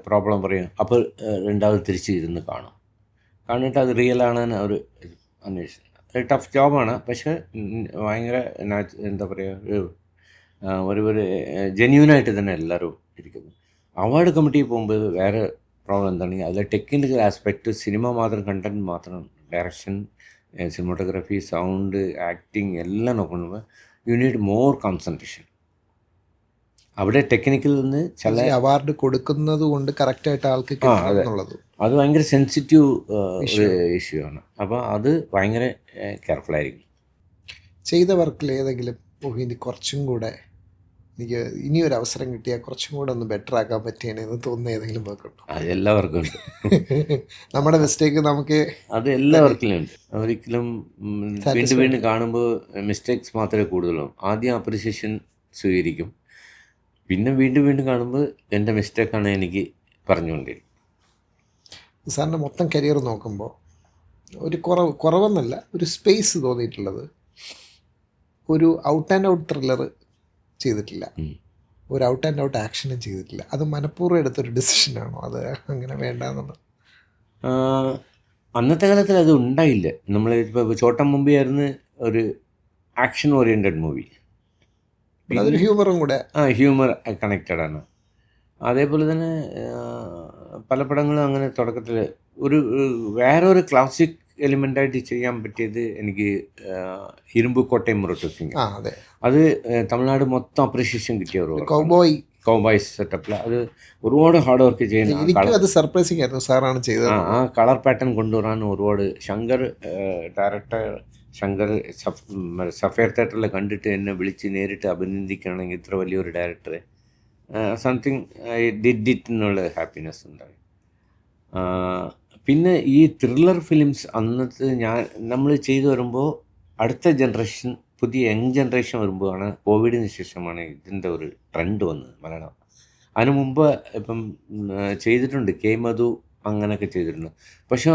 പ്രോബ്ലം പറയും, അപ്പോൾ രണ്ടാമത് തിരിച്ച് ഇരുന്ന് കാണിട്ട് അത് റിയൽ ആണെന്ന് അവർ അന്വേഷിച്ചു. ടഫ് ജോബാണ്, പക്ഷേ ഭയങ്കര എന്താ പറയുക, ഒരു ജെന്യൂനായിട്ട് തന്നെ എല്ലാവരും ഇരിക്കുന്നു. അവാർഡ് കമ്മിറ്റിയിൽ പോകുമ്പോൾ വേറെ പ്രോബ്ലം എന്താണെങ്കിൽ അതിലെ ടെക്നിക്കൽ ആസ്പെക്റ്റ്, സിനിമ മാത്രം, കണ്ടൻറ് മാത്രം, ഡയറക്ഷൻ, സിനിമാറ്റോഗ്രാഫി, സൗണ്ട്, ആക്ടിങ് എല്ലാം നോക്കുമ്പോൾ യു നീഡ് മോർ കോൺസെൻട്രേഷൻ. അവിടെ ടെക്നിക്കൽ നിന്ന് ചില അവാർഡ് കൊടുക്കുന്നത് കൊണ്ട് കറക്റ്റായിട്ട് ആൾക്ക് കിട്ടുന്നുള്ളത് അത് ഭയങ്കര സെൻസിറ്റീവ് ഇഷ്യൂ ആണ്. അപ്പോൾ അത് ഭയങ്കര കെയർഫുള്ളായിരിക്കും. ചെയ്ത വർക്കിൽ ഏതെങ്കിലും ഇനി കുറച്ചും കൂടെ എനിക്ക് ഇനിയൊരു അവസരം കിട്ടിയാൽ കുറച്ചും കൂടെ ഒന്ന് ബെറ്റർ ആക്കാൻ പറ്റിയെന്ന് തോന്നുന്ന ഏതെങ്കിലും വർക്കുണ്ടോ? അത് എല്ലാവർക്കും ഉണ്ട്. നമ്മുടെ മിസ്റ്റേക്ക് നമുക്ക് അത് എല്ലാ വർക്കിലും ഉണ്ട്. ഒരിക്കലും വീണ്ടും കാണുമ്പോൾ മിസ്റ്റേക്സ് മാത്രമേ കൂടുതലുള്ളൂ. ആദ്യം അപ്രിസിയേഷൻ സ്വീകരിക്കും, പിന്നെ വീണ്ടും കാണുമ്പോൾ എൻ്റെ മിസ്റ്റേക്കാണ് എനിക്ക് പറഞ്ഞുകൊണ്ടിരിക്കും. സാറിൻ്റെ മൊത്തം കരിയർ നോക്കുമ്പോൾ ഒരു കുറവെന്നല്ല, ഒരു സ്പേസ് തോന്നിയിട്ടുള്ളത് ഒരു ഔട്ട് ആൻഡ് ഔട്ട് ത്രില്ലർ ചെയ്തിട്ടില്ല, ഒരു ഔട്ട് ആൻഡ് ഔട്ട് ആക്ഷനും ചെയ്തിട്ടില്ല. അത് മനഃപൂർവ്വം എടുത്തൊരു ഡിസിഷനാണോ, അത് അങ്ങനെ വേണ്ടാന്നുള്ളത്? അന്നത്തെ കാലത്തിൽ അത് ഉണ്ടായില്ല. നമ്മൾ ഇപ്പോൾ ചോട്ടം മുമ്പേ ആയിരുന്നു ഒരു ആക്ഷൻ ഓറിയൻറ്റഡ് മൂവി, അതൊരു ഹ്യൂമറും കൂടെ. ഹ്യൂമർ കണക്റ്റഡ് ആണ്. അതേപോലെ തന്നെ പല പടങ്ങളും അങ്ങനെ തുടക്കത്തിൽ വേറൊരു ക്ലാസിക് എലിമെൻ്റായിട്ട് ചെയ്യാൻ പറ്റിയത് എനിക്ക് ഇരുമ്പ് കോട്ടയം മുരട്ടു സിംഗ്. അത് തമിഴ്നാട് മൊത്തം അപ്രീഷിയേഷൻ കിട്ടിയ ഒരു കൗബോയ് സെറ്റപ്പിൽ അത് ഒരുപാട് ഹാർഡ് വർക്ക് ചെയ്യുന്ന സർപ്രൈസിംഗ് ആയിരുന്നു സാറാണ് ചെയ്തത്. ആ കളർ പാറ്റേൺ കൊണ്ടുവരാൻ ഒരുപാട് ശങ്കർ ഡയറക്ടർ ശങ്കർ സഫയർ തിയേറ്ററിൽ കണ്ടിട്ട് എന്നെ വിളിച്ച് നേരിട്ട് അഭിനന്ദിക്കുകയാണെങ്കിൽ ഇത്ര വലിയൊരു ഡയറക്ടറെ സംതിങ് ഐ ഡിഡ് ഇറ്റ് എന്നുള്ള ഹാപ്പിനെസ് ഉണ്ടായി. പിന്നെ ഈ ത്രില്ലർ ഫിലിംസ് അന്നത്തെ നമ്മൾ ചെയ്തു വരുമ്പോൾ അടുത്ത ജനറേഷൻ, പുതിയ യങ് ജനറേഷൻ വരുമ്പോഴാണ്, കോവിഡിന് ശേഷമാണ് ഇതിൻ്റെ ഒരു ട്രെൻഡ് വന്നത് മലയാളം. അതിനു മുമ്പ് ഇപ്പം ചെയ്തിട്ടുണ്ട്, കെ മധു അങ്ങനെയൊക്കെ ചെയ്തിട്ടുണ്ട്. പക്ഷെ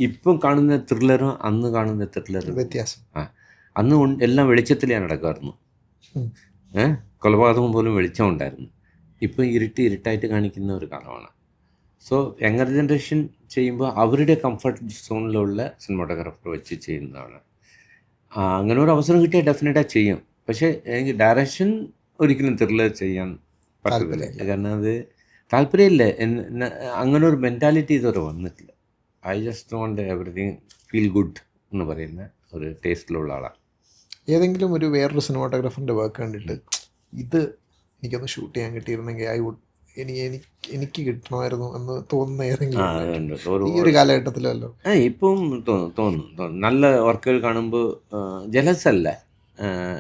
ഇപ്പം കാണുന്ന ത്രില്ലറും അന്ന് കാണുന്ന ത്രില്ലറും വ്യത്യാസം. അന്ന് എല്ലാം വെളിച്ചത്തിലേ നടക്കുമായിരുന്നു. കൊലപാതകം പോലും വെളിച്ചം ഉണ്ടായിരുന്നു. ഇപ്പം ഇരുട്ടായിട്ട് കാണിക്കുന്ന ഒരു കാലമാണ്. സോ യങ്ങർ ജനറേഷൻ ചെയ്യുമ്പോൾ അവരുടെ കംഫർട്ട് സോണിലുള്ള സിനിമാറ്റോഗ്രാഫർ വെച്ച് ചെയ്യുന്നതാണ്. അങ്ങനെ ഒരു അവസരം കിട്ടിയാൽ ഡെഫിനറ്റായി ചെയ്യും. പക്ഷേ എനിക്ക് ഡയറക്ഷൻ ഒരിക്കലും ത്രില്ലർ ചെയ്യാൻ പറ്റില്ല. കാരണം അത് താല്പര്യമില്ല. അങ്ങനെ ഒരു മെൻറ്റാലിറ്റി ഇതുവരെ വന്നിട്ടില്ല. I just want everything feel good എന്ന് പറയുന്ന ഒരു ടേസ്റ്റിലുള്ള ആളാണ്. ഏതെങ്കിലും ഒരു വേറൊരു സിനിമാറ്റോഗ്രാഫറിൻ്റെ വർക്ക് കണ്ടിട്ട് ഇത് എനിക്കൊന്ന് ഷൂട്ട് ചെയ്യാൻ കിട്ടിയിരുന്നെങ്കിൽ എനിക്ക് കിട്ടണമായിരുന്നു എന്ന് തോന്നുന്ന ഏതെങ്കിലും ഈ ഒരു കാലഘട്ടത്തിലല്ലോ? ഇപ്പം തോന്നുന്നു നല്ല വർക്കുകൾ കാണുമ്പോൾ ജലസല്ല,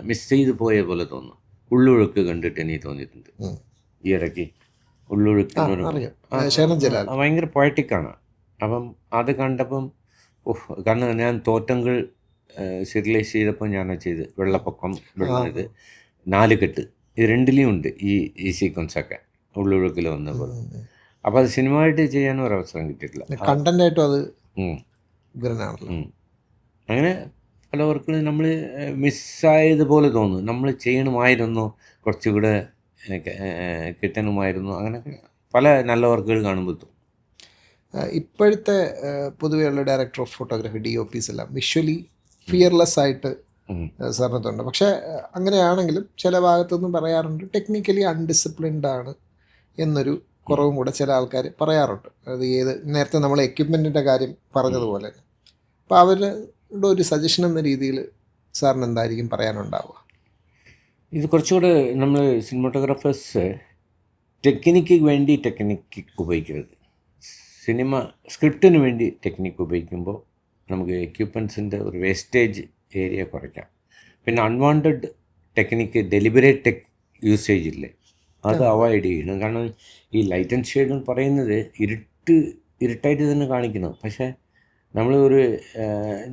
മിസ് ചെയ്ത് പോയ പോലെ തോന്നും. ഉള്ളൊഴുക്ക് കണ്ടിട്ട് എനിക്ക് തോന്നിയിട്ടുണ്ട് ഈ ഇടയ്ക്ക്. ഉള്ളൊഴുക്ക് ഭയങ്കര പൊയറ്റിക്കാണ്. അപ്പം അത് കണ്ടപ്പം കാരണം ഞാൻ തോറ്റങ്ങൾ സീരിയലൈസ് ചെയ്തപ്പോൾ ഞാനത് ചെയ്ത് വെള്ളപ്പൊക്കം, ഇത് 4 കെട്ട്, ഇത് രണ്ടിലും ഉണ്ട് ഈ സീക്വൻസൊക്കെ ഉള്ളൊഴുക്കിൽ വന്നപ്പോൾ. അപ്പോൾ അത് സിനിമയായിട്ട് ചെയ്യാനും ഒരു അവസരം കിട്ടിയിട്ടില്ല. കണ്ടന്റായിട്ടും അത് അങ്ങനെ പല വർക്കുകളും നമ്മൾ മിസ്സായതുപോലെ തോന്നുന്നു. നമ്മൾ ചെയ്യണമായിരുന്നു, കുറച്ചുകൂടെ കിട്ടണമായിരുന്നു. അങ്ങനെയൊക്കെ പല നല്ല വർക്കുകൾ കാണുമ്പോൾ തോന്നും. ഇപ്പോഴത്തെ പൊതുവെയുള്ള ഡയറക്ടർ ഓഫ് ഫോട്ടോഗ്രാഫി, DOPs എല്ലാം വിഷ്വലി ഫിയർലെസ് ആയിട്ട് സാറിന് തോന്നുന്നു. പക്ഷേ അങ്ങനെയാണെങ്കിലും ചില ഭാഗത്തുനിന്നും പറയാറുണ്ട് ടെക്നിക്കലി അൺഡിസിപ്ലിൻഡ് ആണ് എന്നൊരു കുറവും കൂടെ ചില ആൾക്കാർ പറയാറുണ്ട്. അത് നേരത്തെ നമ്മൾ എക്യുപ്മെൻറ്റിൻ്റെ കാര്യം പറഞ്ഞതുപോലെ തന്നെ. അപ്പോൾ അവരുടെ ഒരു സജഷൻ എന്ന രീതിയിൽ സാറിന് എന്തായിരിക്കും പറയാനുണ്ടാവുക? ഇത് കുറച്ചുകൂടെ നമ്മൾ സിനിമാറ്റോഗ്രാഫേഴ്സ് ടെക്നിക്ക് വേണ്ടി ടെക്നിക്ക് ഉപയോഗിക്കരുത്. സ്ക്രിപ്റ്റിന് വേണ്ടി ടെക്നിക്ക് ഉപയോഗിക്കുമ്പോൾ നമുക്ക് എക്യുപ്മെൻസിൻ്റെ ഒരു വേസ്റ്റേജ് ഏരിയ കുറയ്ക്കാം. പിന്നെ അൺവാണ്ടഡ് ടെക്നിക്ക്, ഡെലിബറേറ്റ് യൂസേജ് ഇല്ലേ, അത് അവോയ്ഡ് ചെയ്യണം. കാരണം ഈ ലൈറ്റ് ആൻഡ് ഷെയ്ഡ് എന്ന് പറയുന്നത് ഇരുട്ടായിട്ട് തന്നെ കാണിക്കണം. പക്ഷേ നമ്മൾ ഒരു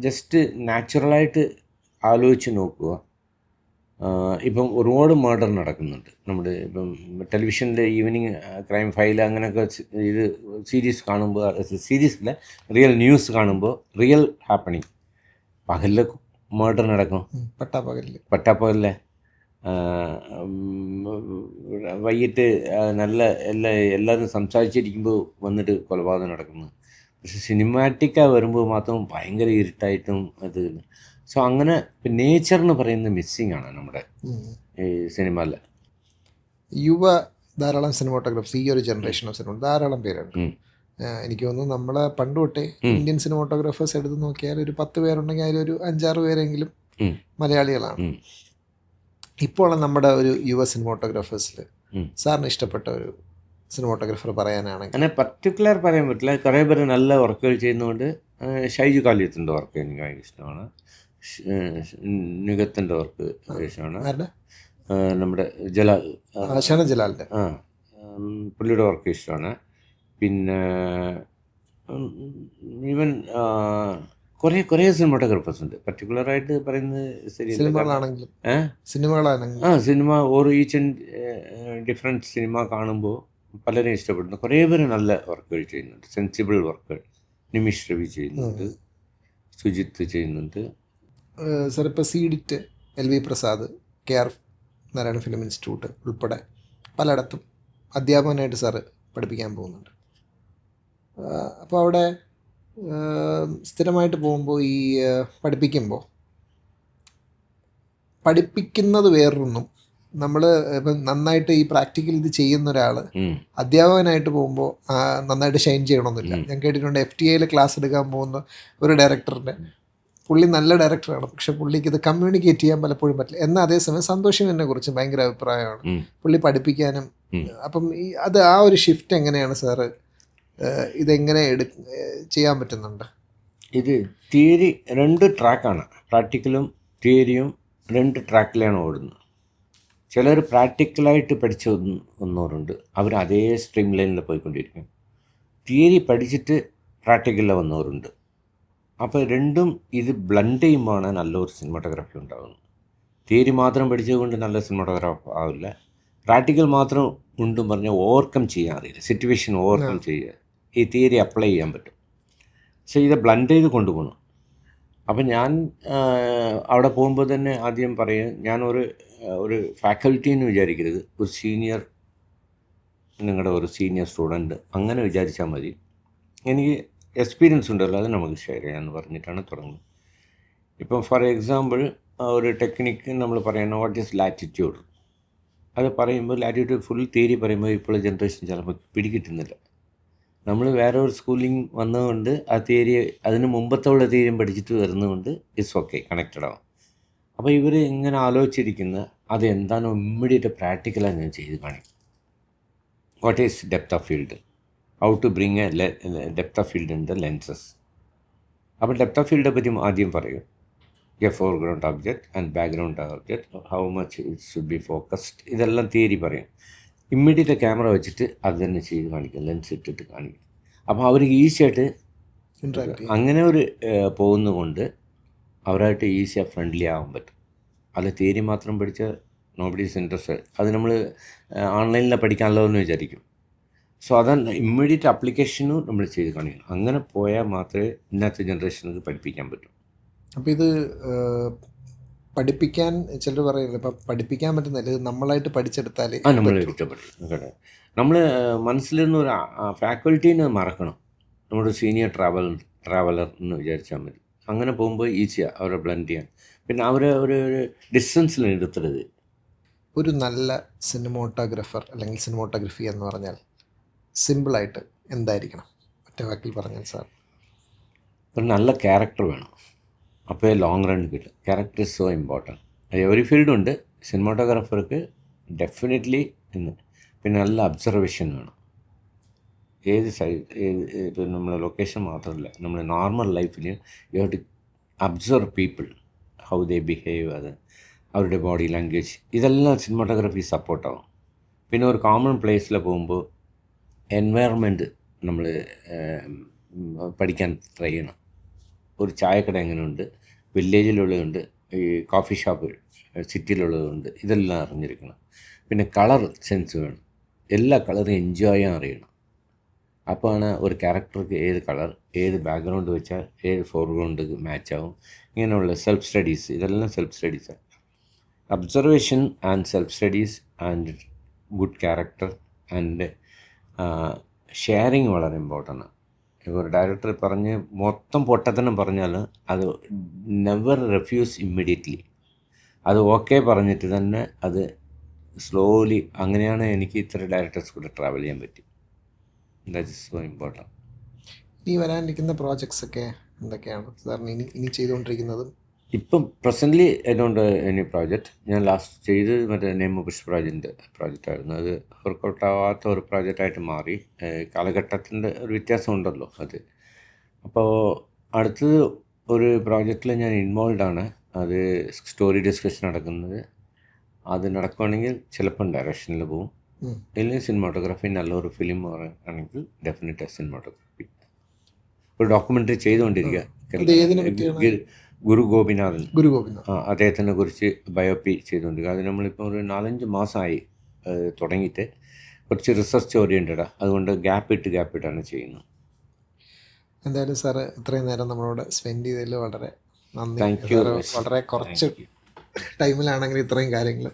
ജസ്റ്റ് നാച്ചുറലായിട്ട് ആലോചിച്ച് നോക്കുക. ഇപ്പം ഒരുപാട് മർഡർ നടക്കുന്നുണ്ട്. നമ്മുടെ ഇപ്പം ടെലിവിഷനിലെ ഈവനിങ് ക്രൈം ഫയൽ അങ്ങനെയൊക്കെ ഇത് സീരീസ് കാണുമ്പോൾ, സീരീസിലെ റിയൽ ന്യൂസ് കാണുമ്പോൾ റിയൽ ഹാപ്പണിങ്. പകലിൽ മർഡർ നടക്കും, പട്ടാപ്പകലിലെ. വൈകിട്ട് നല്ല എല്ലാവരും സംസാരിച്ചിരിക്കുമ്പോൾ വന്നിട്ട് കൊലപാതകം നടക്കുന്നു. പക്ഷെ സിനിമാറ്റിക്കായി വരുമ്പോൾ മാത്രം ഭയങ്കര ഇരുട്ടായിട്ടും അത്. സോ അങ്ങനെ നേച്ചർ എന്ന് പറയുന്നത് മിസ്സിങ് ആണ് നമ്മുടെ ഈ സിനിമയിൽ. യുവ ധാരാളം സിനിമാറ്റോഗ്രാഫേഴ്സ്, ഈ ഒരു ജനറേഷൻ ഓഫ് സിനിമ ധാരാളം പേരുണ്ട്. എനിക്ക് തോന്നുന്നു നമ്മളെ പണ്ട് തൊട്ടേ ഇന്ത്യൻ സിനിമാറ്റോഗ്രാഫേഴ്സ് എടുത്ത് നോക്കിയാൽ ഒരു 10 പേരുണ്ടെങ്കിൽ അതിലൊരു 5-6 പേരെങ്കിലും മലയാളികളാണ്. ഇപ്പോൾ നമ്മുടെ ഒരു യുവ സിനിമാറ്റോഗ്രാഫേഴ്സിൽ സാറിന് ഇഷ്ടപ്പെട്ട ഒരു സിനിമാറ്റോഗ്രാഫർ പറയാനാണെങ്കിൽ? അങ്ങനെ പർട്ടിക്കുലർ പറയാൻ പറ്റില്ല. കുറേ പേര് നല്ല വർക്കുകൾ ചെയ്യുന്നതുകൊണ്ട് ഷൈജു കാലിയത്തിൻ്റെ വർക്ക് എനിക്ക് ഭയങ്കര ഇഷ്ടമാണ്. നികത്തിൻ്റെ വർക്ക് ഇഷ്ടമാണ്. നമ്മുടെ ജലാലിൻ്റെ പുള്ളിയുടെ വർക്ക് ഇഷ്ടമാണ്. പിന്നെ ഈവൻ കുറേ സിനിമാറ്റോഗ്രാഫേഴ്സ് ഉണ്ട്. പർട്ടിക്കുലറായിട്ട് പറയുന്നത് സിനിമ ഓരോ ഈച്ച് ആൻഡ് ഡിഫറെൻറ്റ് സിനിമ കാണുമ്പോൾ പലരെയും ഇഷ്ടപ്പെടുന്നു. കുറേ പേര് നല്ല വർക്കുകൾ ചെയ്യുന്നുണ്ട്, സെൻസിബിൾ വർക്കുകൾ. നിമിഷ് രവി ചെയ്യുന്നുണ്ട്, സുജിത്ത് ചെയ്യുന്നുണ്ട്. സാർ ഇപ്പോൾ C-DIT, LV Prasad, KR Narayana film institute ഉൾപ്പെടെ പലയിടത്തും അധ്യാപകനായിട്ട് സാറ് പഠിപ്പിക്കാൻ പോകുന്നുണ്ട്. അപ്പോൾ അവിടെ സ്ഥിരമായിട്ട് പോകുമ്പോൾ ഈ പഠിപ്പിക്കുന്നത് വേറൊന്നും, നമ്മൾ ഇപ്പം നന്നായിട്ട് ഈ പ്രാക്ടിക്കൽ ഇത് ചെയ്യുന്ന ഒരാൾ അധ്യാപകനായിട്ട് പോകുമ്പോൾ നന്നായിട്ട് ഷൈൻ ചെയ്യണമെന്നില്ല. ഞാൻ കേട്ടിട്ടുണ്ട് FTIയിൽ ക്ലാസ് എടുക്കാൻ പോകുന്ന ഒരു ഡയറക്ടറിൻ്റെ, പുള്ളി നല്ല ഡയറക്ടറാണ്, പക്ഷെ പുള്ളിക്ക് ഇത് കമ്മ്യൂണിക്കേറ്റ് ചെയ്യാൻ പലപ്പോഴും പറ്റില്ല. എന്നാൽ അതേസമയം സന്തോഷിനെ കുറിച്ച് ഭയങ്കര അഭിപ്രായമാണ്, പുള്ളി പഠിപ്പിക്കാനും. അപ്പം അത് ആ ഒരു ഷിഫ്റ്റ് എങ്ങനെയാണ് സാറ്, ഇതെങ്ങനെ ചെയ്യാൻ പറ്റുന്നുണ്ട്? ഇത് തിയറി 2 ട്രാക്കാണ്. പ്രാക്ടിക്കലും തിയറിയും 2 ട്രാക്കിലാണ് ഓടുന്നത്. ചിലർ പ്രാക്ടിക്കലായിട്ട് പഠിച്ച് വന്നവരുണ്ട്, അവർ അതേ സ്ട്രീം ലൈനിൽ പോയിക്കൊണ്ടിരിക്കും. തിയറി പഠിച്ചിട്ട് പ്രാക്ടിക്കലിൽ വന്നവരുണ്ട്. അപ്പോൾ രണ്ടും ഇത് ബ്ലണ്ട് ചെയ്യുമ്പോഴാണ് നല്ലൊരു സിനിമാറ്റോഗ്രാഫി ഉണ്ടാകുന്നത്. തിയറി മാത്രം പഠിച്ചതുകൊണ്ട് നല്ല സിനിമാറ്റോഗ്രാഫ് ആവില്ല. പ്രാക്ടിക്കൽ മാത്രം ഉണ്ടും പറഞ്ഞാൽ ഓവർകം ചെയ്യാൻ അറിയില്ല, സിറ്റുവേഷൻ ഓവർകം ചെയ്യുക, ഈ തിയറി അപ്ലൈ ചെയ്യാൻ പറ്റും. പക്ഷേ ഇത് ബ്ലണ്ട് ചെയ്ത് കൊണ്ടുപോകണം. അപ്പം ഞാൻ അവിടെ പോകുമ്പോൾ തന്നെ ആദ്യം പറയും, ഒരു ഫാക്കൽറ്റി എന്ന് വിചാരിക്കരുത്, ഒരു സീനിയർ, നിങ്ങളുടെ ഒരു സീനിയർ സ്റ്റുഡൻറ്റ് അങ്ങനെ വിചാരിച്ചാൽ മതി. എനിക്ക് എക്സ്പീരിയൻസ് ഉണ്ടല്ലോ, അത് നമുക്ക് ഷെയർ ചെയ്യാമെന്ന് പറഞ്ഞിട്ടാണ് തുടങ്ങുന്നത്. ഇപ്പം ഫോർ എക്സാമ്പിൾ ഒരു ടെക്നിക്ക് നമ്മൾ പറയുന്ന വാട്ട് ഈസ് ലാറ്റിറ്റ്യൂഡ്. അത് പറയുമ്പോൾ ലാറ്റിറ്റ്യൂഡ് ഫുൾ തിയറി പറയുമ്പോൾ ഇപ്പോഴുള്ള ജനറേഷൻ ചിലപ്പോൾ പിടികിട്ടുന്നില്ല. നമ്മൾ വേറെ ഒരു സ്കൂളിങ് വന്നതുകൊണ്ട് ആ തിയറി, അതിന് മുമ്പത്തുള്ള തിയറിയും പഠിച്ചിട്ട് വരുന്നതുകൊണ്ട് ഇറ്റ്സ് ഓക്കെ, കണക്റ്റഡ് ആവും. അപ്പോൾ ഇവർ ഇങ്ങനെ ആലോചിച്ചിരിക്കുന്ന അത് എന്താണോ ഇമ്മീഡിയറ്റ് പ്രാക്ടിക്കലാണ് ഞാൻ ചെയ്ത് കാണിക്കും. What is depth of field, how to bring a depth of field in the lenses. അപ്പോൾ ഡെപ്ത് ഓഫ് ഫീൽഡിനെ പറ്റി ആദ്യം പറയും. A foreground object and background object, how much it should be focused, ഇതെല്ലാം തിയറി പറയും. ഇമ്മീഡിയറ്റ് ക്യാമറ വെച്ചിട്ട് അത് തന്നെ ചെയ്ത് കാണിക്കും, ലെൻസ് ഇട്ടിട്ട് കാണിക്കും. അപ്പോൾ അവർക്ക് ഈസിയായിട്ട് അങ്ങനെ ഒരു പോകുന്നതുകൊണ്ട് അവരായിട്ട് ഈസിയായി ഫ്രണ്ട്ലി ആവാൻ പറ്റും. അത് തിയറി മാത്രം പഠിച്ചാൽ നോബഡി ഈസ് ഇൻട്രസ്റ്റഡ്, അത് നമ്മൾ ഓൺലൈനിൽ പഠിക്കാമല്ലോ എന്ന് വിചാരിക്കും. സോ അതാണ് ഇമ്മീഡിയറ്റ് അപ്ലിക്കേഷനും നമ്മൾ ചെയ്ത് കാണിക്കണം. അങ്ങനെ പോയാൽ മാത്രമേ ഇന്നത്തെ ജനറേഷനിൽ പഠിപ്പിക്കാൻ പറ്റും. അപ്പോൾ ഇത് പഠിപ്പിക്കാൻ ചിലർ പറയുന്നത്, ഇപ്പം പഠിപ്പിക്കാൻ പറ്റുന്നില്ല, ഇത് നമ്മളായിട്ട് പഠിച്ചെടുത്താൽ നമ്മൾ ഇഷ്ടപ്പെടും. നമ്മൾ മനസ്സിൽ നിന്നൊരു ഫാക്കൽറ്റീനെ മറക്കണം. നമ്മുടെ സീനിയർ ട്രാവലർ എന്ന് വിചാരിച്ചാൽ മതി. അങ്ങനെ പോകുമ്പോൾ ഈസിയാണ് അവരെ ബ്ലെൻഡ് ചെയ്യാൻ. പിന്നെ അവരെ ഒരു ഡിസ്റ്റൻസിൽ എടുത്തരുത്. ഒരു നല്ല സിനിമോട്ടോഗ്രാഫർ അല്ലെങ്കിൽ സിനിമോട്ടോഗ്രഫി എന്ന് പറഞ്ഞാൽ സിമ്പിളായിട്ട് എന്തായിരിക്കണം? ഒറ്റ വാക്കിൽ പറഞ്ഞാൽ സാർ. ഒരു നല്ല ക്യാരക്ടർ വേണം, അപ്പോൾ ലോങ് റൺ കിട്ടും. Character is so important. Every ഫീൽഡുണ്ട്, സിനിമാറ്റോഗ്രാഫർക്ക് ഡെഫിനറ്റ്ലി ഇന്ന്. പിന്നെ നല്ല ഒബ്സർവേഷൻ വേണം. ഏത് ഇപ്പോൾ നമ്മൾ ലൊക്കേഷൻ മാത്രമല്ല, നമ്മൾ നോർമൽ ലൈഫിൽ you have to observe people, how they behave, അത് അവരുടെ ബോഡി ലാംഗ്വേജ്, ഇതെല്ലാം സിനിമാറ്റോഗ്രാഫി സപ്പോർട്ടാവും. പിന്നെ ഒരു കോമൺ പ്ലേസിൽ പോകുമ്പോൾ എൻവയറമെൻറ്റ് നമ്മൾ പഠിക്കാൻ ട്രൈ ചെയ്യണം. ഒരു ചായക്കട എങ്ങനെയുണ്ട്, വില്ലേജിലുള്ളതുണ്ട്, ഈ കോഫി ഷോപ്പ് സിറ്റിയിലുള്ളതുണ്ട്, ഇതെല്ലാം അറിഞ്ഞിരിക്കണം. പിന്നെ കളർ സെൻസ് വേണം, എല്ലാ കളറും എൻജോയ് ചെയ്യാൻ അറിയണം. അപ്പോഴാണ് ഒരു ക്യാരക്ടർക്ക് ഏത് കളർ, ഏത് ബാക്ക്ഗ്രൗണ്ട് വെച്ചാൽ ഏത് ഫോർഗ്രൗണ്ട് മാച്ചാവും. ഇങ്ങനെയുള്ള സെൽഫ് സ്റ്റഡീസ്, ഇതെല്ലാം സെൽഫ് സ്റ്റഡീസാണ്. Observation and self studies and good character and sharing വളരെ ഇമ്പോർട്ടൻ്റ് ആണ്. ഇപ്പോൾ ഒരു ഡയറക്ടർ പറഞ്ഞ് മൊത്തം പൊട്ടത്തനം പറഞ്ഞാൽ അത് നെവർ റെഫ്യൂസ് ഇമ്മീഡിയറ്റ്ലി. അത് ഓക്കെ പറഞ്ഞിട്ട് തന്നെ അത് സ്ലോലി, അങ്ങനെയാണ് എനിക്ക് ഇത്ര ഡയറക്ടേഴ്സ് കൂടെ ട്രാവൽ ചെയ്യാൻ പറ്റി. That is so important. ഇനി വരാനിരിക്കുന്ന പ്രോജക്ട്സ് ഒക്കെ എന്തൊക്കെയാണ് സാറിന് ഇനി ചെയ്തുകൊണ്ടിരിക്കുന്നത്? ഇപ്പം പ്രസൻ്റ്ലി എന്നോണ്ട് എനി പ്രോജക്റ്റ് ഞാൻ ലാസ്റ്റ് ചെയ്ത് മറ്റേ നെയ്മ പുഷ്പരാജിൻ്റെ പ്രോജക്റ്റായിരുന്നു. അത് വർക്കൗട്ടാവാത്ത ഒരു പ്രോജക്റ്റായിട്ട് മാറി. കാലഘട്ടത്തിൻ്റെ ഒരു വ്യത്യാസമുണ്ടല്ലോ അത്. അപ്പോൾ അടുത്തത് ഒരു പ്രോജക്റ്റിൽ ഞാൻ ഇൻവോൾവ് ആണ്. അത് സ്റ്റോറി ഡിസ്കഷൻ നടക്കുന്നത്. അത് നടക്കുകയാണെങ്കിൽ ചിലപ്പം ഡയറക്ഷനിൽ പോകും, അല്ലെങ്കിൽ സിനിമാറ്റോഗ്രാഫി നല്ലൊരു ഫിലിം ആണെങ്കിൽ ഡെഫിനറ്റ് സിനിമാറ്റോഗ്രാഫി. ഒരു ഡോക്യുമെൻ്ററി ചെയ്തുകൊണ്ടിരിക്കുക, ഗുരു ഗോപിനാഥൻ, അദ്ദേഹത്തിനെ കുറിച്ച് ബയോപി ചെയ്തുകൊണ്ടിരിക്കുക. അത് നമ്മളിപ്പോൾ ഒരു 4-5 മാസമായി തുടങ്ങിയിട്ട്. കുറച്ച് റിസർച്ച് ഓറിയൻറ്റഡാണ്, അതുകൊണ്ട് ഗ്യാപ്പിട്ടാണ് ചെയ്യുന്നത്. എന്തായാലും സാറ് ഇത്രയും നേരം നമ്മളോട് സ്പെൻഡ് ചെയ്തതിൽ വളരെ നന്ദി. Thank you. വളരെ കുറച്ച് ടൈമിലാണെങ്കിൽ ഇത്രയും കാര്യങ്ങൾ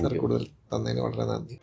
സാർ കൂടുതൽ തന്നതിന് വളരെ നന്ദി.